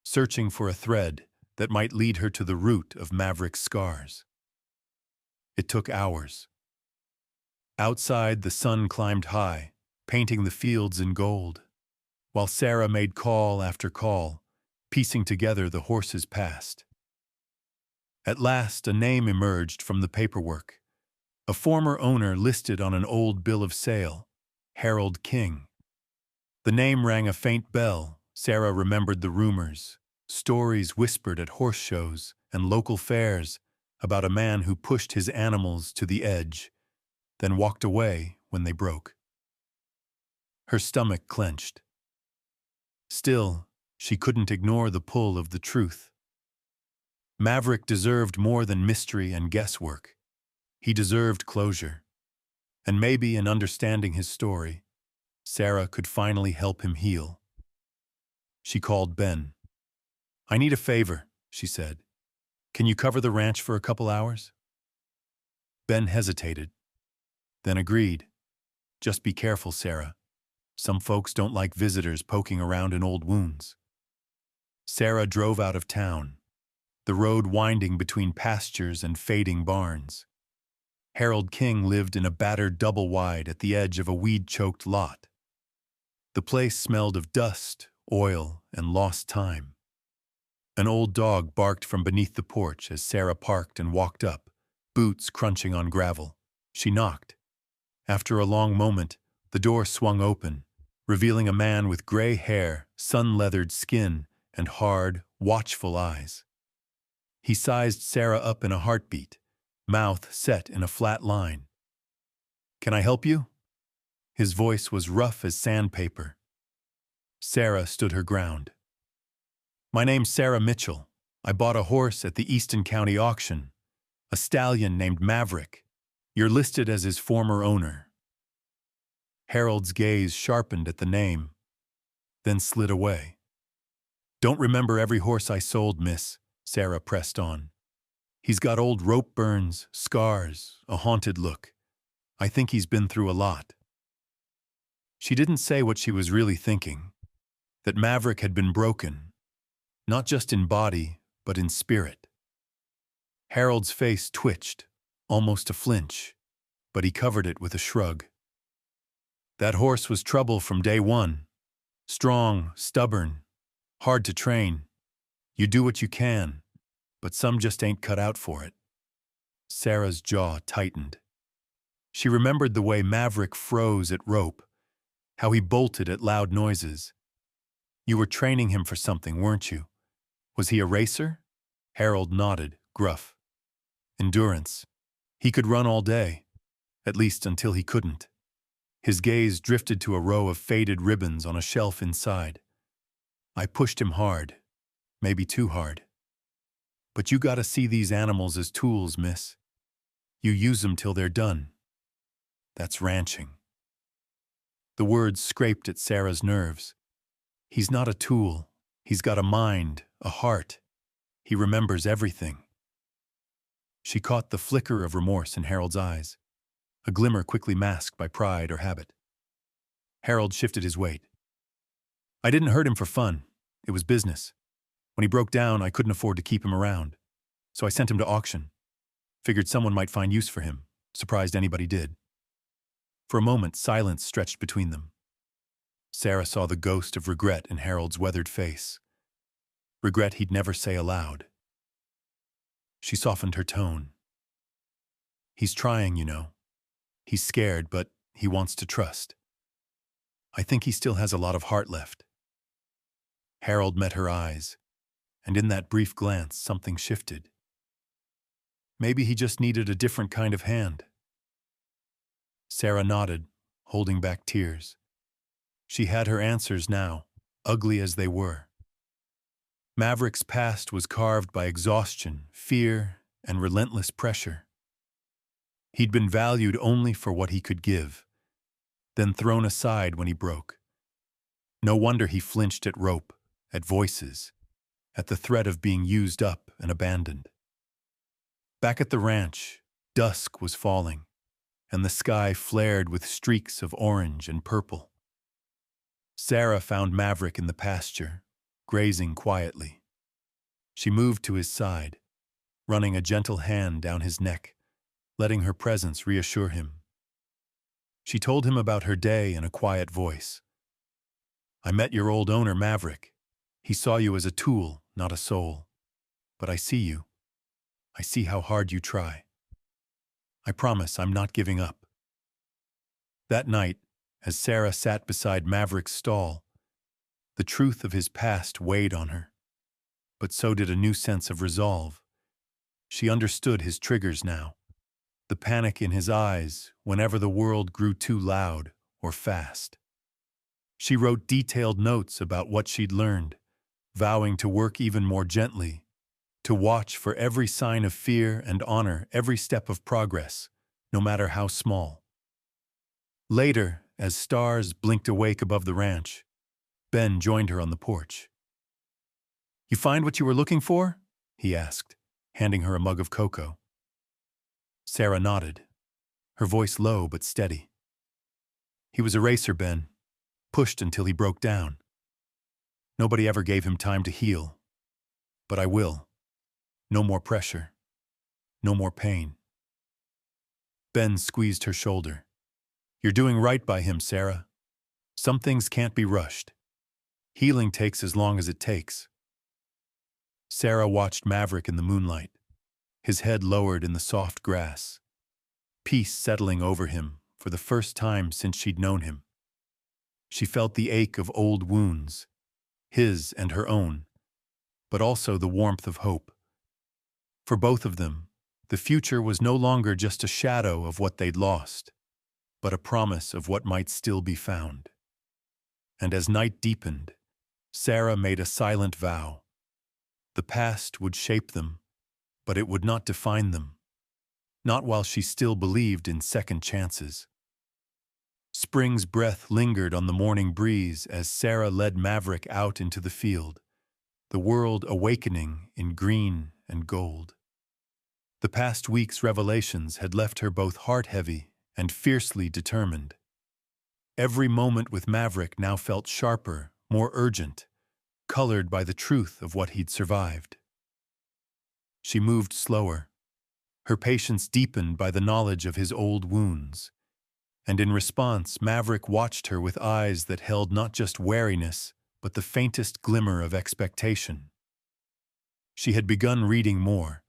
searching for a thread that might lead her to the root of Maverick's scars. It took hours. Outside, the sun climbed high, painting the fields in gold, while Sarah made call after call, piecing together the horse's past. At last, a name emerged from the paperwork. A former owner listed on an old bill of sale, Harold King. The name rang a faint bell. Sarah remembered the rumors, stories whispered at horse shows and local fairs about a man who pushed his animals to the edge, then walked away when they broke. Her stomach clenched. Still, she couldn't ignore the pull of the truth. Maverick deserved more than mystery and guesswork. He deserved closure. And maybe in understanding his story, Sarah could finally help him heal. She called Ben. "I need a favor," she said. "Can you cover the ranch for a couple hours?" Ben hesitated, then agreed. "Just be careful, Sarah. Some folks don't like visitors poking around in old wounds." Sarah drove out of town, the road winding between pastures and fading barns. Harold King lived in a battered double-wide at the edge of a weed-choked lot. The place smelled of dust, oil, and lost time. An old dog barked from beneath the porch as Sarah parked and walked up, boots crunching on gravel. She knocked. After a long moment, the door swung open, revealing a man with gray hair, sun-leathered skin, and hard, watchful eyes. He sized Sarah up in a heartbeat, mouth set in a flat line. "Can I help you?" His voice was rough as sandpaper. Sarah stood her ground. "My name's Sarah Mitchell. I bought a horse at the Easton County auction, a stallion named Maverick. You're listed as his former owner." Harold's gaze sharpened at the name, then slid away. "Don't remember every horse I sold, miss," Sarah pressed on. "He's got old rope burns, scars, a haunted look. I think he's been through a lot." She didn't say what she was really thinking, that Maverick had been broken, not just in body, but in spirit. Harold's face twitched, almost a flinch, but he covered it with a shrug. "That horse was trouble from day one. Strong, stubborn, hard to train. You do what you can, but some just ain't cut out for it." Sarah's jaw tightened. She remembered the way Maverick froze at rope, how he bolted at loud noises. "You were training him for something, weren't you? Was he a racer?" Harold nodded, gruff. "Endurance. He could run all day, at least until he couldn't." His gaze drifted to a row of faded ribbons on a shelf inside. "I pushed him hard, maybe too hard. But you gotta see these animals as tools, miss. You use them till they're done. That's ranching." The words scraped at Sarah's nerves. He's not a tool. He's got a mind, a heart. He remembers everything. She caught the flicker of remorse in Harold's eyes, a glimmer quickly masked by pride or habit. Harold shifted his weight. "I didn't hurt him for fun. It was business. When he broke down, I couldn't afford to keep him around. So I sent him to auction. Figured someone might find use for him. Surprised anybody did." For a moment, silence stretched between them. Sarah saw the ghost of regret in Harold's weathered face. Regret he'd never say aloud. She softened her tone. "He's trying, you know. He's scared, but he wants to trust. I think he still has a lot of heart left." Harold met her eyes, and in that brief glance, something shifted. Maybe he just needed a different kind of hand. Sarah nodded, holding back tears. She had her answers now, ugly as they were. Maverick's past was carved by exhaustion, fear, and relentless pressure. He'd been valued only for what he could give, then thrown aside when he broke. No wonder he flinched at rope, at voices, at the threat of being used up and abandoned. Back at the ranch, dusk was falling, and the sky flared with streaks of orange and purple. Sarah found Maverick in the pasture, grazing quietly. She moved to his side, running a gentle hand down his neck, letting her presence reassure him. She told him about her day in a quiet voice. "I met your old owner, Maverick. He saw you as a tool, not a soul. But I see you. I see how hard you try. I promise I'm not giving up." That night, as Sarah sat beside Maverick's stall, the truth of his past weighed on her. But so did a new sense of resolve. She understood his triggers now, the panic in his eyes whenever the world grew too loud or fast. She wrote detailed notes about what she'd learned, vowing to work even more gently, to watch for every sign of fear and honor every step of progress, no matter how small. Later, as stars blinked awake above the ranch, Ben joined her on the porch. "You find what you were looking for?" he asked, handing her a mug of cocoa. Sarah nodded, her voice low but steady. "He was a racer, Ben, pushed until he broke down. Nobody ever gave him time to heal. But I will. No more pressure. No more pain." Ben squeezed her shoulder. "You're doing right by him, Sarah. Some things can't be rushed. Healing takes as long as it takes." Sarah watched Maverick in the moonlight, his head lowered in the soft grass, peace settling over him for the first time since she'd known him. She felt the ache of old wounds, his and her own, but also the warmth of hope. For both of them, the future was no longer just a shadow of what they'd lost, but a promise of what might still be found. And as night deepened, Sarah made a silent vow. The past would shape them, but it would not define them, not while she still believed in second chances. Spring's breath lingered on the morning breeze as Sarah led Maverick out into the field, the world awakening in green and gold. The past week's revelations had left her both heart-heavy and fiercely determined. Every moment with Maverick now felt sharper, more urgent, colored by the truth of what he'd survived. She moved slower, her patience deepened by the knowledge of his old wounds. And in response, Maverick watched her with eyes that held not just wariness, but the faintest glimmer of expectation. She had begun reading more,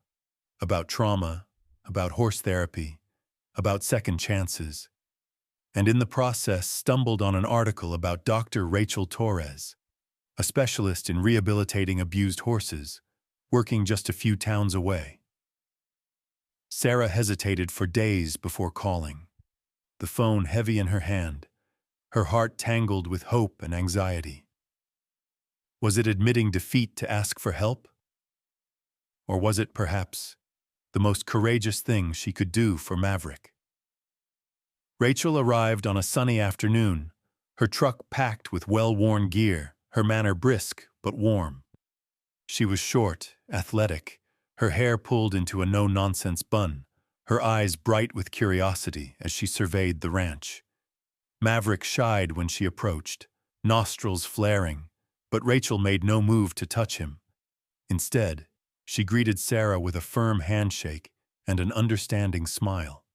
about trauma, about horse therapy, about second chances, and in the process stumbled on an article about Dr. Rachel Torres, a specialist in rehabilitating abused horses, working just a few towns away. Sarah hesitated for days before calling, the phone heavy in her hand, her heart tangled with hope and anxiety. Was it admitting defeat to ask for help? Or was it, perhaps, the most courageous thing she could do for Maverick? Rachel arrived on a sunny afternoon, her truck packed with well-worn gear, her manner brisk but warm. She was short, athletic, her hair pulled into a no-nonsense bun, her eyes bright with curiosity as she surveyed the ranch. Maverick shied when she approached, nostrils flaring, but Rachel made no move to touch him. Instead, she greeted Sarah with a firm handshake and an understanding smile.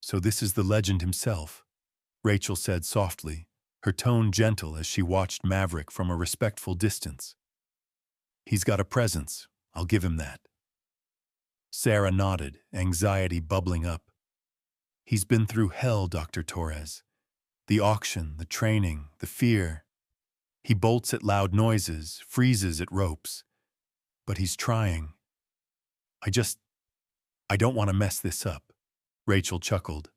"So this is the legend himself," Rachel said softly, her tone gentle as she watched Maverick from a respectful distance. "He's got a presence, I'll give him that." Sarah nodded, anxiety bubbling up. "He's been through hell, Dr. Torres. The auction, the training, the fear. He bolts at loud noises, freezes at ropes. But he's trying. I don't want to mess this up." Rachel chuckled.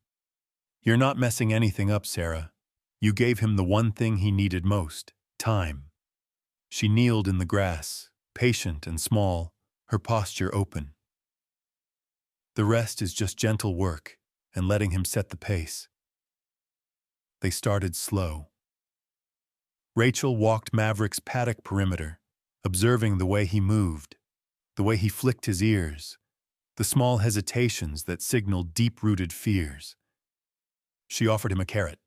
"You're not messing anything up, Sarah. You gave him the one thing he needed most, time." She kneeled in the grass, patient and small, her posture open. "The rest is just gentle work and letting him set the pace." They started slow. Rachel walked Maverick's paddock perimeter, observing the way he moved, the way he flicked his ears, the small hesitations that signaled deep-rooted fears. She offered him a carrot,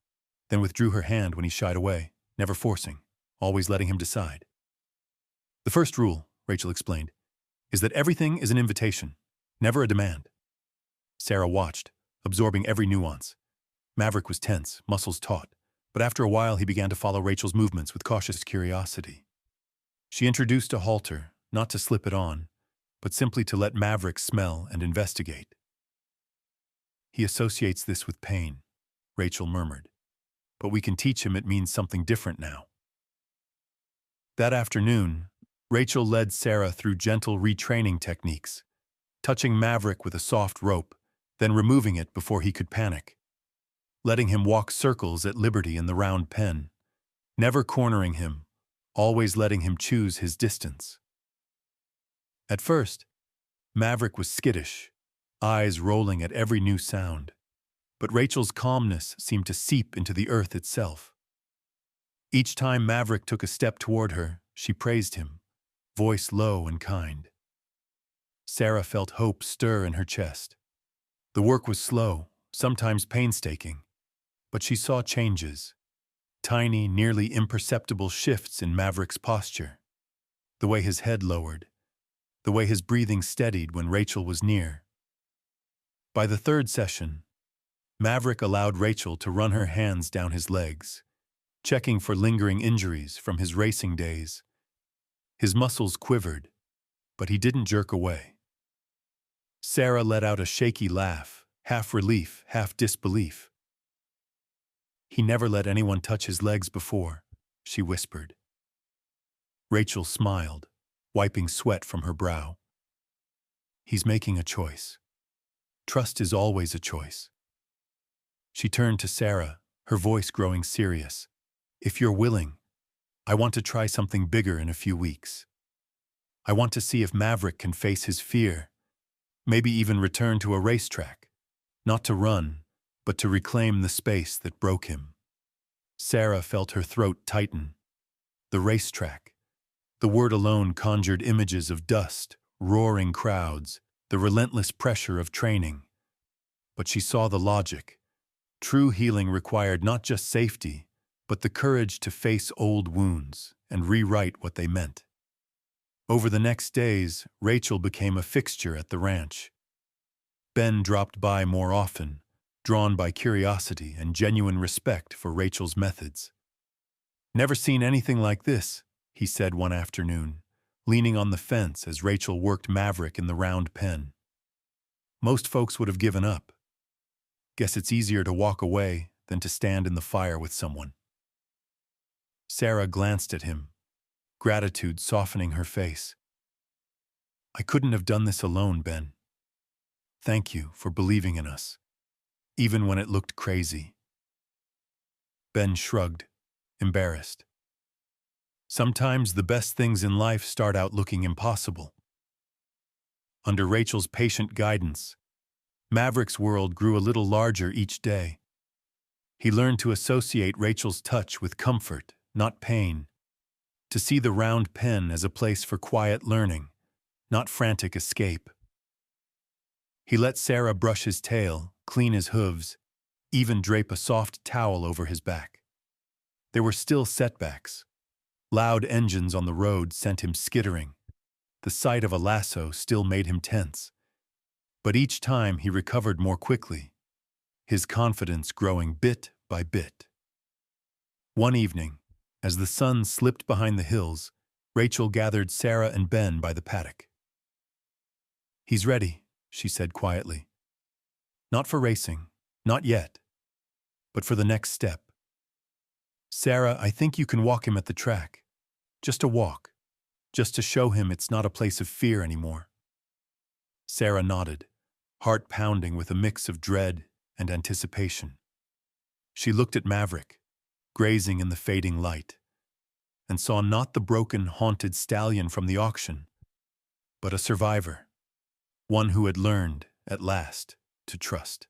then withdrew her hand when he shied away, never forcing, always letting him decide. "The first rule," Rachel explained, "is that everything is an invitation, never a demand." Sarah watched, absorbing every nuance. Maverick was tense, muscles taut, but after a while he began to follow Rachel's movements with cautious curiosity. She introduced a halter, not to slip it on, but simply to let Maverick smell and investigate. "He associates this with pain," Rachel murmured, "but we can teach him it means something different now." That afternoon, Rachel led Sarah through gentle retraining techniques, touching Maverick with a soft rope, then removing it before he could panic, letting him walk circles at liberty in the round pen, never cornering him, always letting him choose his distance. At first, Maverick was skittish, eyes rolling at every new sound. But Rachel's calmness seemed to seep into the earth itself. Each time Maverick took a step toward her, she praised him, voice low and kind. Sarah felt hope stir in her chest. The work was slow, sometimes painstaking, but she saw changes, tiny, nearly imperceptible shifts in Maverick's posture, the way his head lowered, the way his breathing steadied when Rachel was near. By the third session, Maverick allowed Rachel to run her hands down his legs, checking for lingering injuries from his racing days. His muscles quivered, but he didn't jerk away. Sarah let out a shaky laugh, half relief, half disbelief. "He never let anyone touch his legs before," she whispered. Rachel smiled, wiping sweat from her brow. "He's making a choice. Trust is always a choice." She turned to Sarah, her voice growing serious. "If you're willing, I want to try something bigger in a few weeks. I want to see if Maverick can face his fear, maybe even return to a racetrack, not to run, but to reclaim the space that broke him." Sarah felt her throat tighten. The racetrack. The word alone conjured images of dust, roaring crowds, the relentless pressure of training. But she saw the logic. True healing required not just safety, but the courage to face old wounds and rewrite what they meant. Over the next days, Rachel became a fixture at the ranch. Ben dropped by more often, drawn by curiosity and genuine respect for Rachel's methods. "Never seen anything like this," he said one afternoon, leaning on the fence as Rachel worked Maverick in the round pen. "Most folks would have given up. Guess it's easier to walk away than to stand in the fire with someone." Sarah glanced at him, gratitude softening her face. "I couldn't have done this alone, Ben. Thank you for believing in us, even when it looked crazy." Ben shrugged, embarrassed. Sometimes the best things in life start out looking impossible. Under Rachel's patient guidance, Maverick's world grew a little larger each day. He learned to associate Rachel's touch with comfort, not pain, to see the round pen as a place for quiet learning, not frantic escape. He let Sarah brush his tail, clean his hooves, even drape a soft towel over his back. There were still setbacks. Loud engines on the road sent him skittering. The sight of a lasso still made him tense. But each time he recovered more quickly, his confidence growing bit by bit. One evening, as the sun slipped behind the hills, Rachel gathered Sarah and Ben by the paddock. "He's ready," she said quietly. "Not for racing, not yet, but for the next step. Sarah, I think you can walk him at the track. Just a walk, just to show him it's not a place of fear anymore." Sarah nodded, heart pounding with a mix of dread and anticipation. She looked at Maverick, grazing in the fading light, and saw not the broken, haunted stallion from the auction, but a survivor, one who had learned, at last, to trust.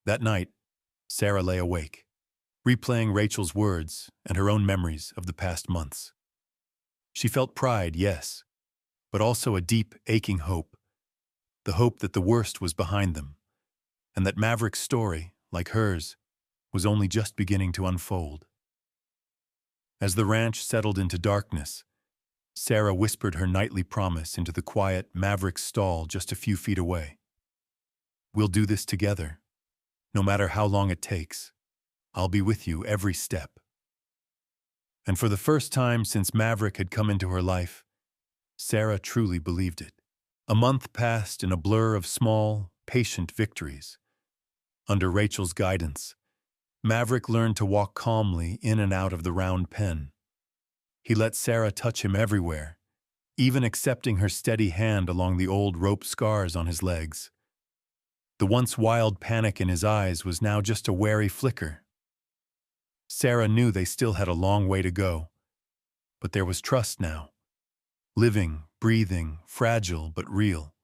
That night, Sarah lay awake, replaying Rachel's words and her own memories of the past months. She felt pride, yes, but also a deep, aching hope, the hope that the worst was behind them, and that Maverick's story, like hers, was only just beginning to unfold. As the ranch settled into darkness, Sarah whispered her nightly promise into the quiet Maverick's stall just a few feet away. "We'll do this together, no matter how long it takes. I'll be with you every step." And for the first time since Maverick had come into her life, Sarah truly believed it. A month passed in a blur of small, patient victories. Under Rachel's guidance, Maverick learned to walk calmly in and out of the round pen. He let Sarah touch him everywhere, even accepting her steady hand along the old rope scars on his legs. The once wild panic in his eyes was now just a wary flicker. Sarah knew they still had a long way to go, but there was trust now. living, breathing, fragile but real.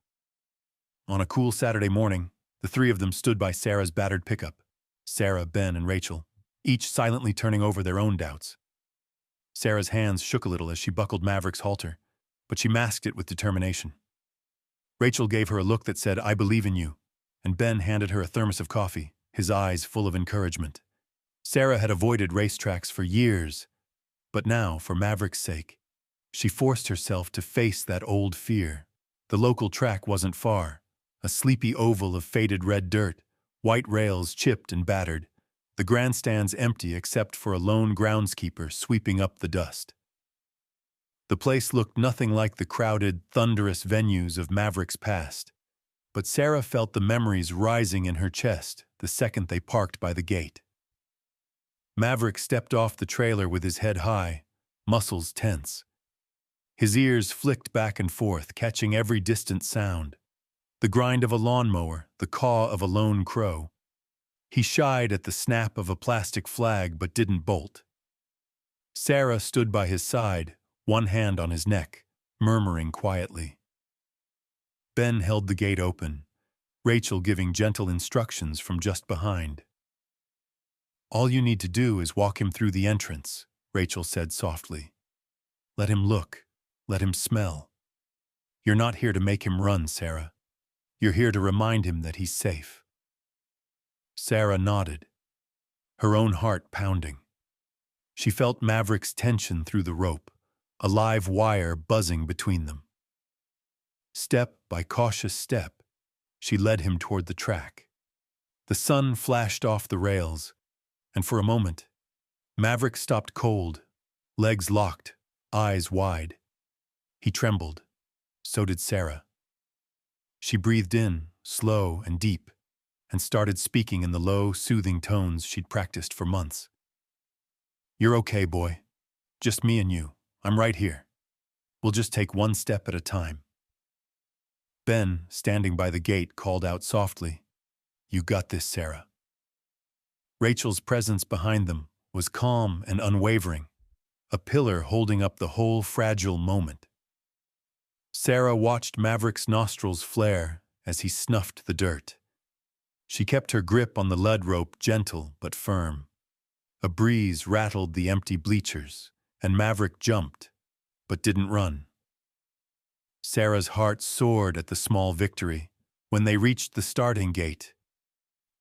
On a cool Saturday morning, the three of them stood by Sarah's battered pickup. Sarah, Ben, and Rachel, each silently turning over their own doubts. Sarah's hands shook a little as she buckled Maverick's halter, but she masked it with determination. Rachel gave her a look that said, "I believe in you," and Ben handed her a thermos of coffee, his eyes full of encouragement. Sarah had avoided racetracks for years, but now, for Maverick's sake, she forced herself to face that old fear. The local track wasn't far, a sleepy oval of faded red dirt, white rails chipped and battered, the grandstands empty except for a lone groundskeeper sweeping up the dust. The place looked nothing like the crowded, thunderous venues of Maverick's past, but Sarah felt the memories rising in her chest the second they parked by the gate. Maverick stepped off the trailer with his head high, muscles tense. His ears flicked back and forth, catching every distant sound. The grind of a lawnmower, the caw of a lone crow. He shied at the snap of a plastic flag but didn't bolt. Sarah stood by his side, one hand on his neck, murmuring quietly. Ben held the gate open, Rachel giving gentle instructions from just behind. "All you need to do is walk him through the entrance," Rachel said softly. "Let him look, let him smell. You're not here to make him run, Sarah. You're here to remind him that he's safe." Sarah nodded, her own heart pounding. She felt Maverick's tension through the rope, a live wire buzzing between them. Step by cautious step, she led him toward the track. The sun flashed off the rails, and for a moment, Maverick stopped cold, legs locked, eyes wide. He trembled. So did Sarah. She breathed in, slow and deep, and started speaking in the low, soothing tones she'd practiced for months. "You're okay, boy. Just me and you. I'm right here. We'll just take one step at a time." Ben, standing by the gate, called out softly, "You got this, Sarah." Rachel's presence behind them was calm and unwavering, a pillar holding up the whole fragile moment. Sarah watched Maverick's nostrils flare as he snuffed the dirt. She kept her grip on the lead rope gentle but firm. A breeze rattled the empty bleachers, and Maverick jumped, but didn't run. Sarah's heart soared at the small victory. When they reached the starting gate,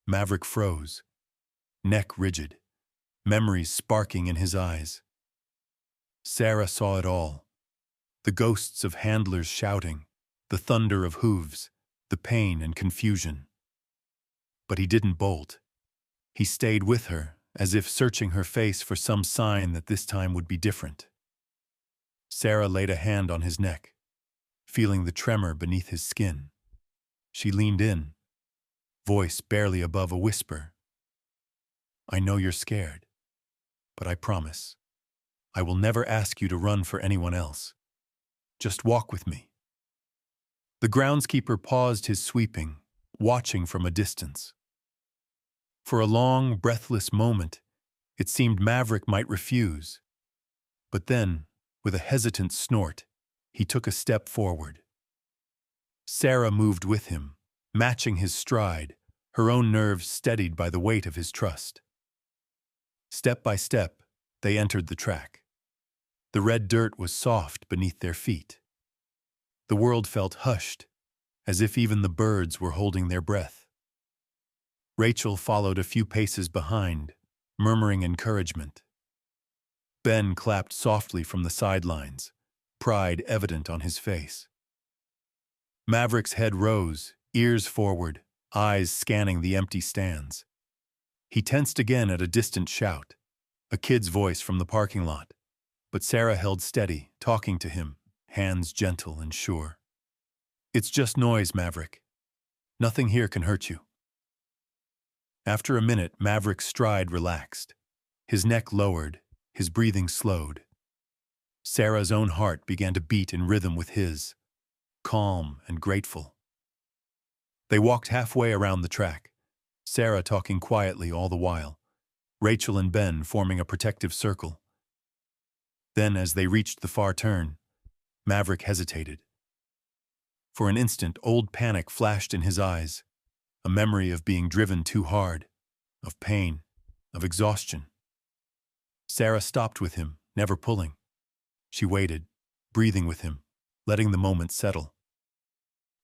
Maverick froze, neck rigid, memories sparking in his eyes. Sarah saw it all. The ghosts of handlers shouting, the thunder of hooves, the pain and confusion. But he didn't bolt. He stayed with her, as if searching her face for some sign that this time would be different. Sarah laid a hand on his neck, feeling the tremor beneath his skin. She leaned in, voice barely above a whisper. "I know you're scared, but I promise, I will never ask you to run for anyone else. Just walk with me." The groundskeeper paused his sweeping, watching from a distance. For a long, breathless moment, it seemed Maverick might refuse. But then, with a hesitant snort, he took a step forward. Sarah moved with him, matching his stride, her own nerves steadied by the weight of his trust. Step by step, they entered the track. The red dirt was soft beneath their feet. The world felt hushed, as if even the birds were holding their breath. Rachel followed a few paces behind, murmuring encouragement. Ben clapped softly from the sidelines, pride evident on his face. Maverick's head rose, ears forward, eyes scanning the empty stands. He tensed again at a distant shout, a kid's voice from the parking lot, but Sarah held steady, talking to him, hands gentle and sure. "It's just noise, Maverick. Nothing here can hurt you." After a minute, Maverick's stride relaxed. His neck lowered, his breathing slowed. Sarah's own heart began to beat in rhythm with his, calm and grateful. They walked halfway around the track, Sarah talking quietly all the while, Rachel and Ben forming a protective circle. Then, as they reached the far turn, Maverick hesitated. For an instant, old panic flashed in his eyes, a memory of being driven too hard, of pain, of exhaustion. Sarah stopped with him, never pulling. She waited, breathing with him, letting the moment settle.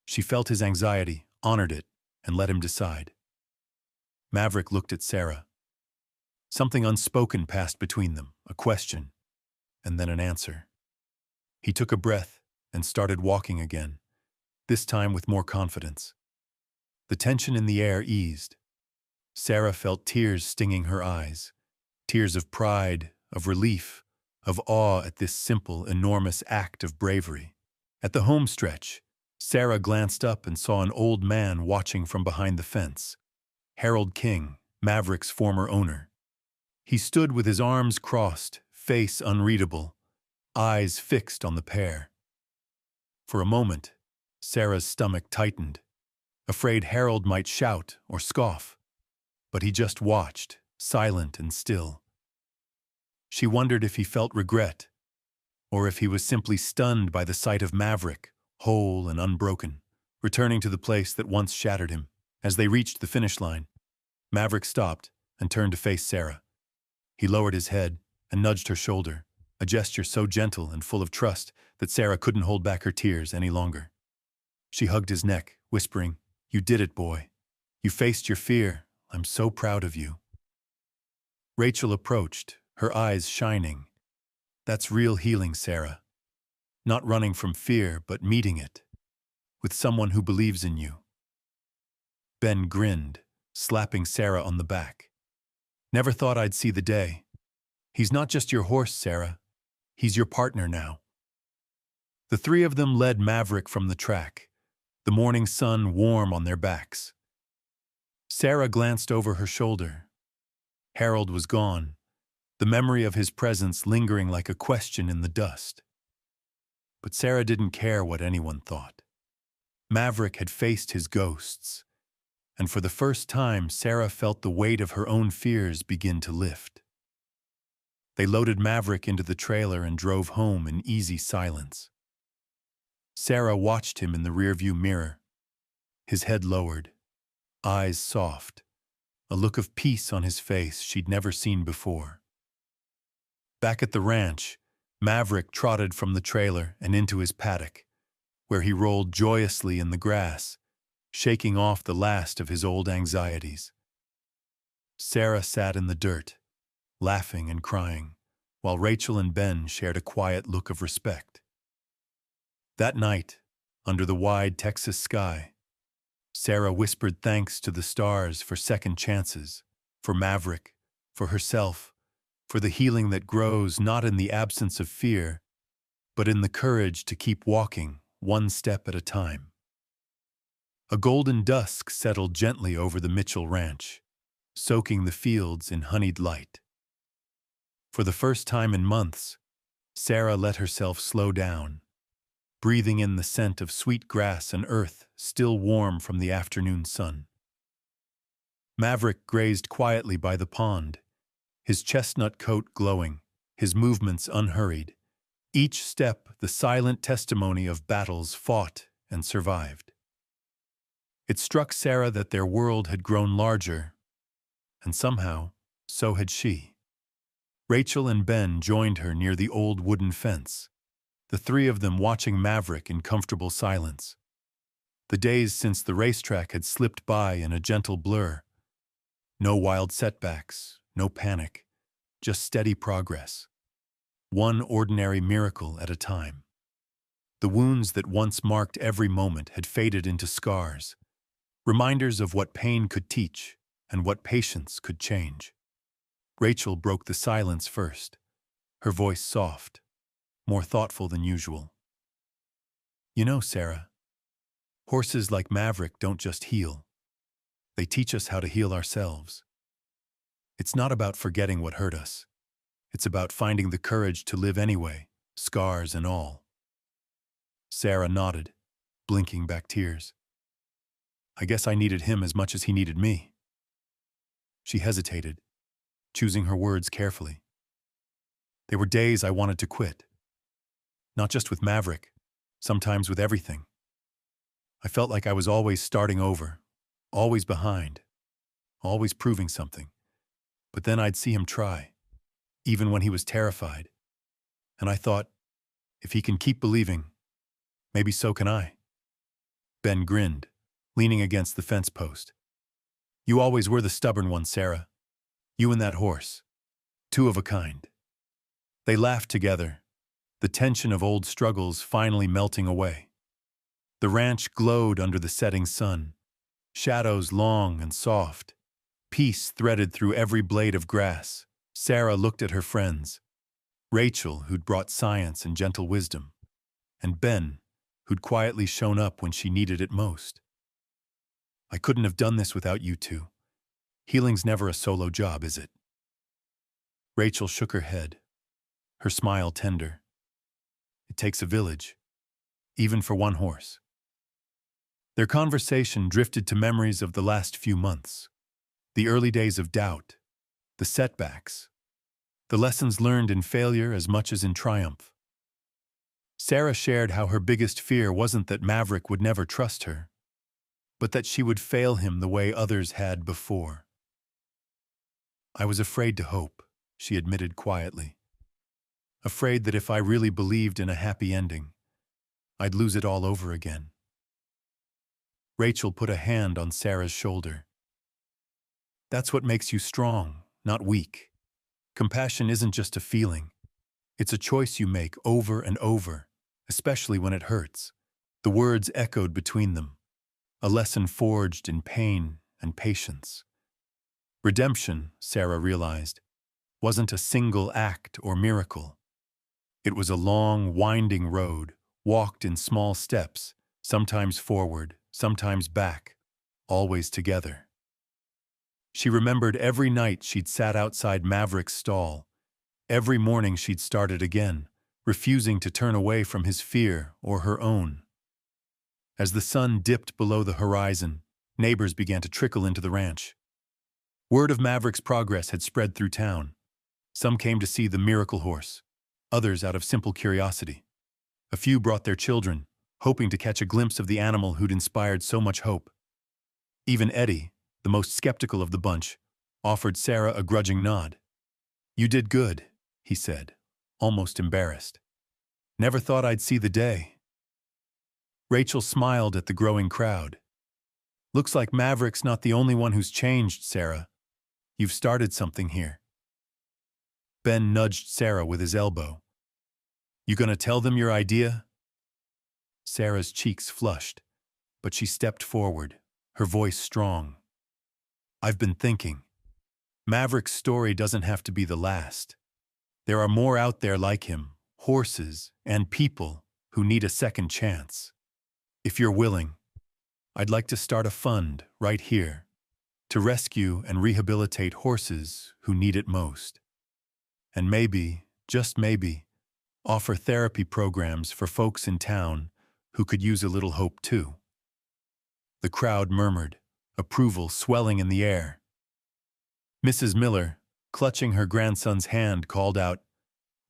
She felt his anxiety, honored it, and let him decide. Maverick looked at Sarah. Something unspoken passed between them, a question, and then an answer. He took a breath and started walking again, this time with more confidence. The tension in the air eased. Sarah felt tears stinging her eyes, tears of pride, of relief, of awe at this simple, enormous act of bravery. At the home stretch, Sarah glanced up and saw an old man watching from behind the fence. Harold King, Maverick's former owner. He stood with his arms crossed, face unreadable, eyes fixed on the pair. For a moment, Sarah's stomach tightened, afraid Harold might shout or scoff. But he just watched, silent and still. She wondered if he felt regret, or if he was simply stunned by the sight of Maverick, whole and unbroken, returning to the place that once shattered him. As they reached the finish line, Maverick stopped and turned to face Sarah. He lowered his head and nudged her shoulder, a gesture so gentle and full of trust that Sarah couldn't hold back her tears any longer. She hugged his neck, whispering, "You did it, boy. You faced your fear. I'm so proud of you." Rachel approached, her eyes shining. "That's real healing, Sarah. Not running from fear, but meeting it. With someone who believes in you." Ben grinned, slapping Sarah on the back. "Never thought I'd see the day. He's not just your horse, Sarah. He's your partner now." The three of them led Maverick from the track, the morning sun warm on their backs. Sarah glanced over her shoulder. Harold was gone, the memory of his presence lingering like a question in the dust. But Sarah didn't care what anyone thought. Maverick had faced his ghosts, and for the first time Sarah felt the weight of her own fears begin to lift. They loaded Maverick into the trailer and drove home in easy silence. Sarah watched him in the rearview mirror, his head lowered, eyes soft, a look of peace on his face she'd never seen before. Back at the ranch, Maverick trotted from the trailer and into his paddock, where he rolled joyously in the grass, shaking off the last of his old anxieties. Sarah sat in the dirt, laughing and crying, while Rachel and Ben shared a quiet look of respect. That night, under the wide Texas sky, Sarah whispered thanks to the stars for second chances, for Maverick, for herself, for the healing that grows not in the absence of fear, but in the courage to keep walking one step at a time. A golden dusk settled gently over the Mitchell Ranch, soaking the fields in honeyed light. For the first time in months, Sarah let herself slow down, breathing in the scent of sweet grass and earth still warm from the afternoon sun. Maverick grazed quietly by the pond, his chestnut coat glowing, his movements unhurried, each step the silent testimony of battles fought and survived. It struck Sarah that their world had grown larger, and somehow, so had she. Rachel and Ben joined her near the old wooden fence, the three of them watching Maverick in comfortable silence. The days since the racetrack had slipped by in a gentle blur. No wild setbacks, no panic, just steady progress. One ordinary miracle at a time. The wounds that once marked every moment had faded into scars, reminders of what pain could teach and what patience could change. Rachel broke the silence first, her voice soft, more thoughtful than usual. "You know, Sarah, horses like Maverick don't just heal. They teach us how to heal ourselves. It's not about forgetting what hurt us. It's about finding the courage to live anyway, scars and all." Sarah nodded, blinking back tears. "I guess I needed him as much as he needed me." She hesitated, choosing her words carefully. "There were days I wanted to quit. Not just with Maverick, sometimes with everything. I felt like I was always starting over, always behind, always proving something. But then I'd see him try, even when he was terrified. And I thought, if he can keep believing, maybe so can I. Ben grinned, leaning against the fence post. You always were the stubborn one, Sarah. You and that horse. Two of a kind. They laughed together, the tension of old struggles finally melting away. The ranch glowed under the setting sun, shadows long and soft, peace threaded through every blade of grass. Sarah looked at her friends, Rachel, who'd brought science and gentle wisdom, and Ben, who'd quietly shown up when she needed it most. I couldn't have done this without you two. Healing's never a solo job, is it? Rachel shook her head, her smile tender. It takes a village, even for one horse. Their conversation drifted to memories of the last few months, the early days of doubt, the setbacks, the lessons learned in failure as much as in triumph. Sarah shared how her biggest fear wasn't that Maverick would never trust her, but that she would fail him the way others had before. I was afraid to hope, she admitted quietly. Afraid that if I really believed in a happy ending, I'd lose it all over again. Rachel put a hand on Sarah's shoulder. That's what makes you strong, not weak. Compassion isn't just a feeling. It's a choice you make over and over, especially when it hurts. The words echoed between them, a lesson forged in pain and patience. Redemption, Sarah realized, wasn't a single act or miracle. It was a long, winding road, walked in small steps, sometimes forward, sometimes back, always together. She remembered every night she'd sat outside Maverick's stall, every morning she'd started again, refusing to turn away from his fear or her own. As the sun dipped below the horizon, neighbors began to trickle into the ranch. Word of Maverick's progress had spread through town. Some came to see the miracle horse, others out of simple curiosity. A few brought their children, hoping to catch a glimpse of the animal who'd inspired so much hope. Even Eddie, the most skeptical of the bunch, offered Sarah a grudging nod. You did good, he said, almost embarrassed. Never thought I'd see the day. Rachel smiled at the growing crowd. Looks like Maverick's not the only one who's changed, Sarah. You've started something here. Ben nudged Sarah with his elbow. You gonna tell them your idea? Sarah's cheeks flushed, but she stepped forward, her voice strong. I've been thinking. Maverick's story doesn't have to be the last. There are more out there like him, horses and people who need a second chance. If you're willing, I'd like to start a fund right here to rescue and rehabilitate horses who need it most. And maybe, just maybe, offer therapy programs for folks in town who could use a little hope too. The crowd murmured, approval swelling in the air. Mrs. Miller, clutching her grandson's hand, called out,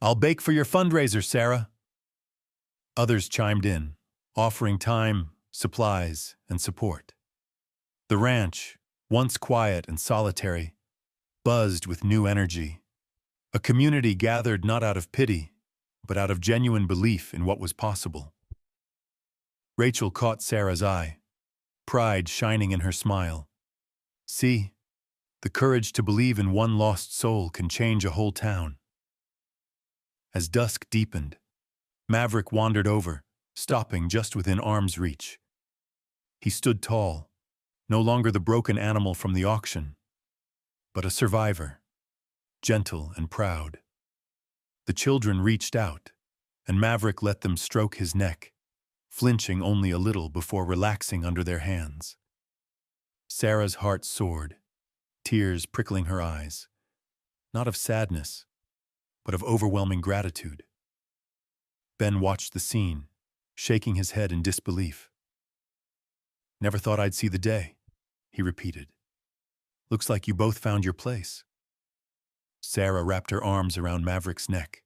I'll bake for your fundraiser, Sarah. Others chimed in, offering time, supplies, and support. The ranch, once quiet and solitary, buzzed with new energy. A community gathered not out of pity, but out of genuine belief in what was possible. Rachel caught Sarah's eye, pride shining in her smile. See, the courage to believe in one lost soul can change a whole town. As dusk deepened, Maverick wandered over, stopping just within arm's reach. He stood tall, no longer the broken animal from the auction, but a survivor, gentle and proud. The children reached out, and Maverick let them stroke his neck, flinching only a little before relaxing under their hands. Sarah's heart soared, tears prickling her eyes, not of sadness, but of overwhelming gratitude. Ben watched the scene, shaking his head in disbelief. Never thought I'd see the day, he repeated. Looks like you both found your place. Sarah wrapped her arms around Maverick's neck,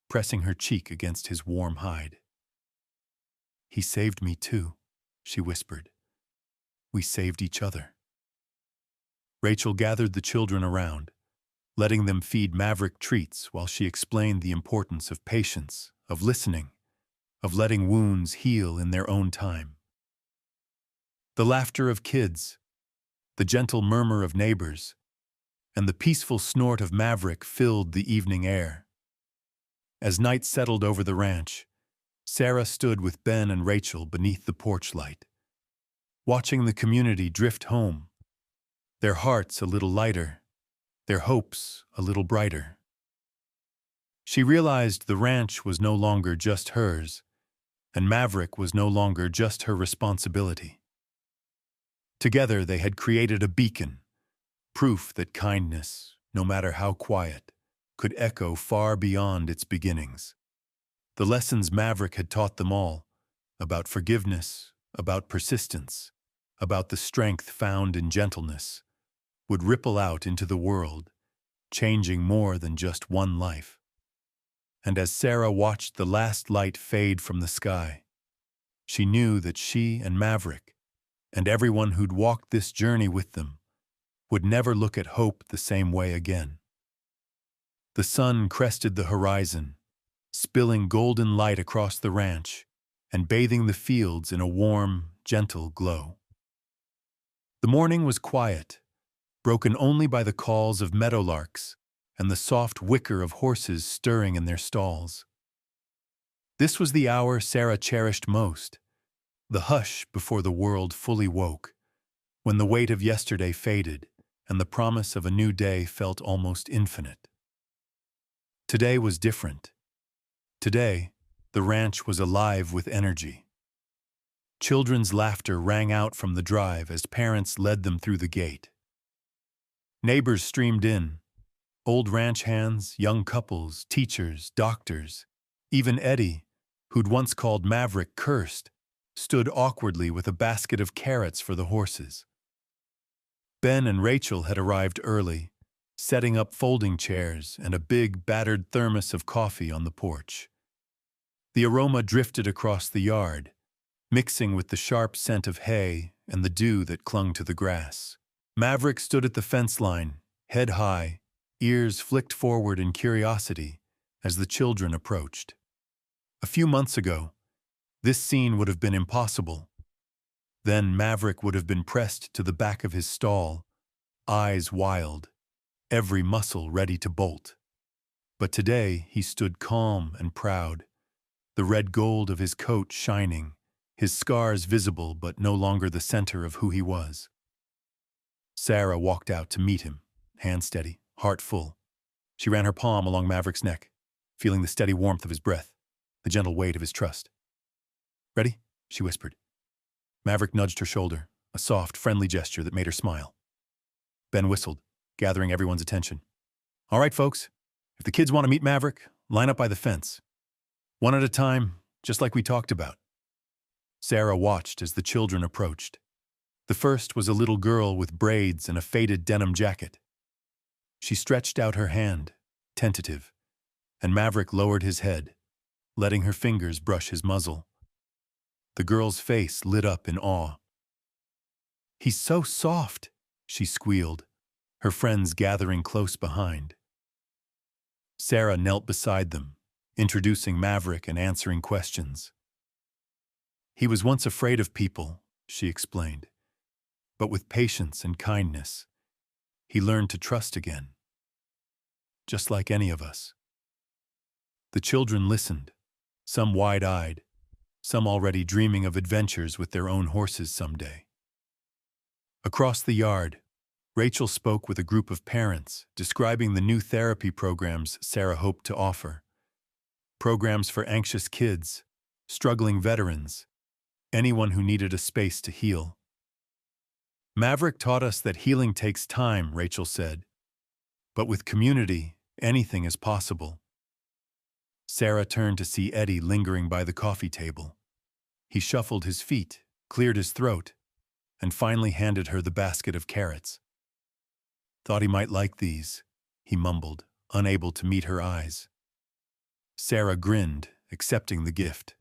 pressing her cheek against his warm hide. "He saved me too," she whispered. "We saved each other." Rachel gathered the children around, letting them feed Maverick treats while she explained the importance of patience, of listening, of letting wounds heal in their own time. The laughter of kids, the gentle murmur of neighbors, and the peaceful snort of Maverick filled the evening air. As night settled over the ranch, Sarah stood with Ben and Rachel beneath the porch light, watching the community drift home, their hearts a little lighter, their hopes a little brighter. She realized the ranch was no longer just hers, and Maverick was no longer just her responsibility. Together they had created a beacon, proof that kindness, no matter how quiet, could echo far beyond its beginnings. The lessons Maverick had taught them all, about forgiveness, about persistence, about the strength found in gentleness, would ripple out into the world, changing more than just one life. And as Sarah watched the last light fade from the sky, she knew that she and Maverick, and everyone who'd walked this journey with them, would never look at hope the same way again. The sun crested the horizon, spilling golden light across the ranch and bathing the fields in a warm, gentle glow. The morning was quiet, broken only by the calls of meadowlarks and the soft whicker of horses stirring in their stalls. This was the hour Sarah cherished most, the hush before the world fully woke, when the weight of yesterday faded and the promise of a new day felt almost infinite. Today was different. Today, the ranch was alive with energy. Children's laughter rang out from the drive as parents led them through the gate. Neighbors streamed in, old ranch hands, young couples, teachers, doctors. Even Eddie, who'd once called Maverick cursed, stood awkwardly with a basket of carrots for the horses. Ben and Rachel had arrived early, setting up folding chairs and a big, battered thermos of coffee on the porch. The aroma drifted across the yard, mixing with the sharp scent of hay and the dew that clung to the grass. Maverick stood at the fence line, head high, ears flicked forward in curiosity as the children approached. A few months ago, this scene would have been impossible. Then Maverick would have been pressed to the back of his stall, eyes wild, every muscle ready to bolt. But today he stood calm and proud, the red gold of his coat shining, his scars visible but no longer the center of who he was. Sarah walked out to meet him, hand steady, heart full. She ran her palm along Maverick's neck, feeling the steady warmth of his breath, the gentle weight of his trust. "Ready?" she whispered. Maverick nudged her shoulder, a soft, friendly gesture that made her smile. Ben whistled, gathering everyone's attention. "All right, folks, if the kids want to meet Maverick, line up by the fence. One at a time, just like we talked about." Sarah watched as the children approached. The first was a little girl with braids and a faded denim jacket. She stretched out her hand, tentative, and Maverick lowered his head, letting her fingers brush his muzzle. The girl's face lit up in awe. "He's so soft," she squealed, her friends gathering close behind. Sarah knelt beside them, introducing Maverick and answering questions. "He was once afraid of people," she explained, "but with patience and kindness, he learned to trust again. Just like any of us." The children listened, some wide-eyed, some already dreaming of adventures with their own horses someday. Across the yard, Rachel spoke with a group of parents, describing the new therapy programs Sarah hoped to offer. Programs for anxious kids, struggling veterans, anyone who needed a space to heal. "Maverick taught us that healing takes time," Rachel said. "But with community, anything is possible." Sarah turned to see Eddie lingering by the coffee table. He shuffled his feet, cleared his throat, and finally handed her the basket of carrots. "Thought he might like these," he mumbled, unable to meet her eyes. Sarah grinned, accepting the gift.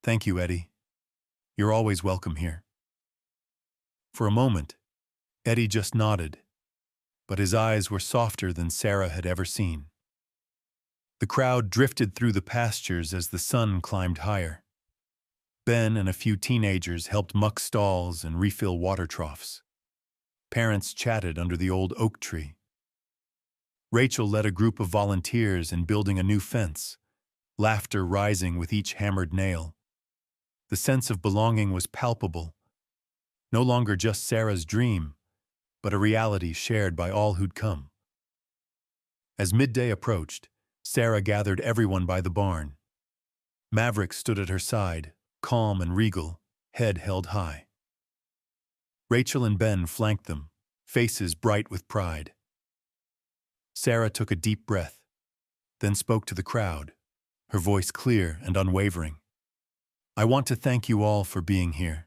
Thank you, Eddie. You're always welcome here. For a moment, Eddie just nodded, but his eyes were softer than Sarah had ever seen. The crowd drifted through the pastures as the sun climbed higher. Ben and a few teenagers helped muck stalls and refill water troughs. Parents chatted under the old oak tree. Rachel led a group of volunteers in building a new fence, laughter rising with each hammered nail. The sense of belonging was palpable, no longer just Sarah's dream, but a reality shared by all who'd come. As midday approached, Sarah gathered everyone by the barn. Maverick stood at her side, calm and regal, head held high. Rachel and Ben flanked them, faces bright with pride. Sarah took a deep breath, then spoke to the crowd, her voice clear and unwavering. I want to thank you all for being here.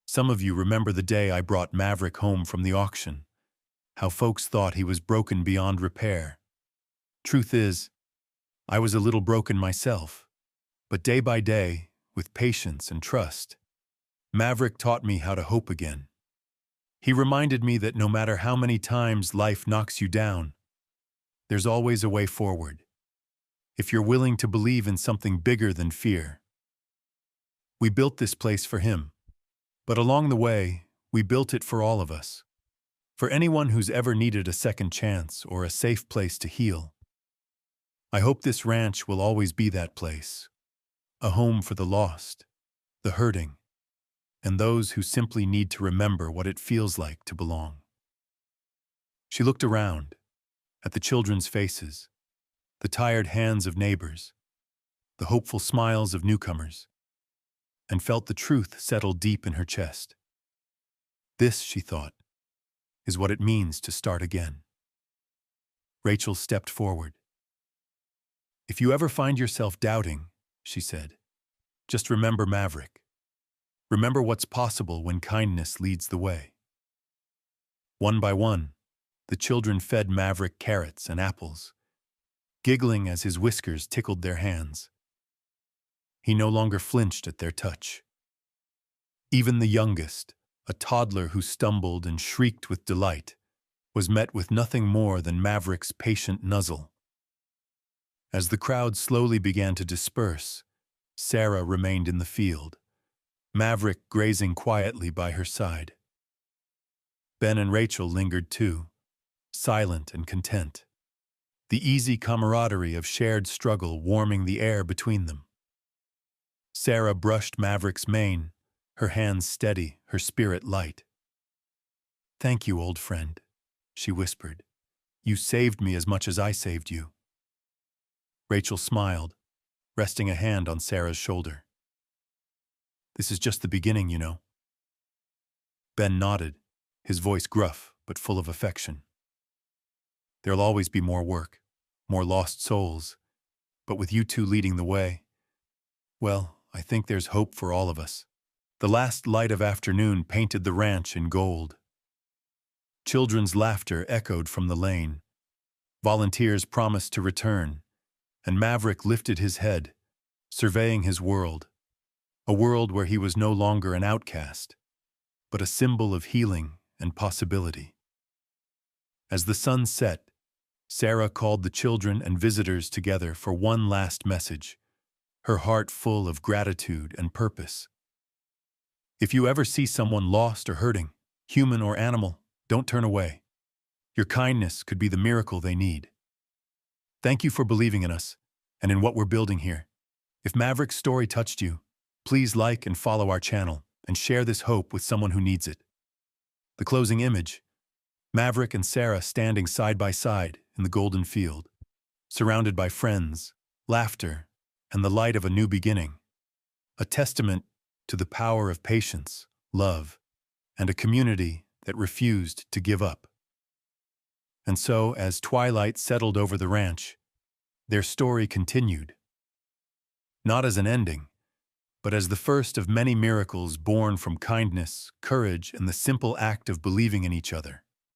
Some of you remember the day I brought Maverick home from the auction, how folks thought he was broken beyond repair. Truth is, I was a little broken myself, but day by day, with patience and trust, Maverick taught me how to hope again. He reminded me that no matter how many times life knocks you down, there's always a way forward, if you're willing to believe in something bigger than fear. We built this place for him, but along the way, we built it for all of us, for anyone who's ever needed a second chance or a safe place to heal. I hope this ranch will always be that place, a home for the lost, the hurting, and those who simply need to remember what it feels like to belong. She looked around, at the children's faces, the tired hands of neighbors, the hopeful smiles of newcomers, and felt the truth settle deep in her chest. This, she thought, is what it means to start again. Rachel stepped forward. If you ever find yourself doubting, she said, just remember Maverick. Remember what's possible when kindness leads the way. One by one, the children fed Maverick carrots and apples, giggling as his whiskers tickled their hands. He no longer flinched at their touch. Even the youngest, a toddler who stumbled and shrieked with delight, was met with nothing more than Maverick's patient nuzzle. As the crowd slowly began to disperse, Sarah remained in the field, Maverick grazing quietly by her side. Ben and Rachel lingered too, silent and content, the easy camaraderie of shared struggle warming the air between them. Sarah brushed Maverick's mane, her hands steady, her spirit light. Thank you, old friend, she whispered. You saved me as much as I saved you. Rachel smiled, resting a hand on Sarah's shoulder. This is just the beginning, you know. Ben nodded, his voice gruff but full of affection. There'll always be more work, more lost souls, but with you two leading the way, well, I think there's hope for all of us. The last light of afternoon painted the ranch in gold. Children's laughter echoed from the lane. Volunteers promised to return, and Maverick lifted his head, surveying his world, a world where he was no longer an outcast, but a symbol of healing and possibility. As the sun set, Sarah called the children and visitors together for one last message, her heart full of gratitude and purpose. If you ever see someone lost or hurting, human or animal, don't turn away. Your kindness could be the miracle they need. Thank you for believing in us and in what we're building here. If Maverick's story touched you, please like and follow our channel and share this hope with someone who needs it. The closing image, Maverick and Sarah standing side by side in the golden field, surrounded by friends, laughter, and the light of a new beginning, a testament to the power of patience, love, and a community that refused to give up. And so, as twilight settled over the ranch, their story continued. Not as an ending, but as the first of many miracles born from kindness, courage, and the simple act of believing in each other.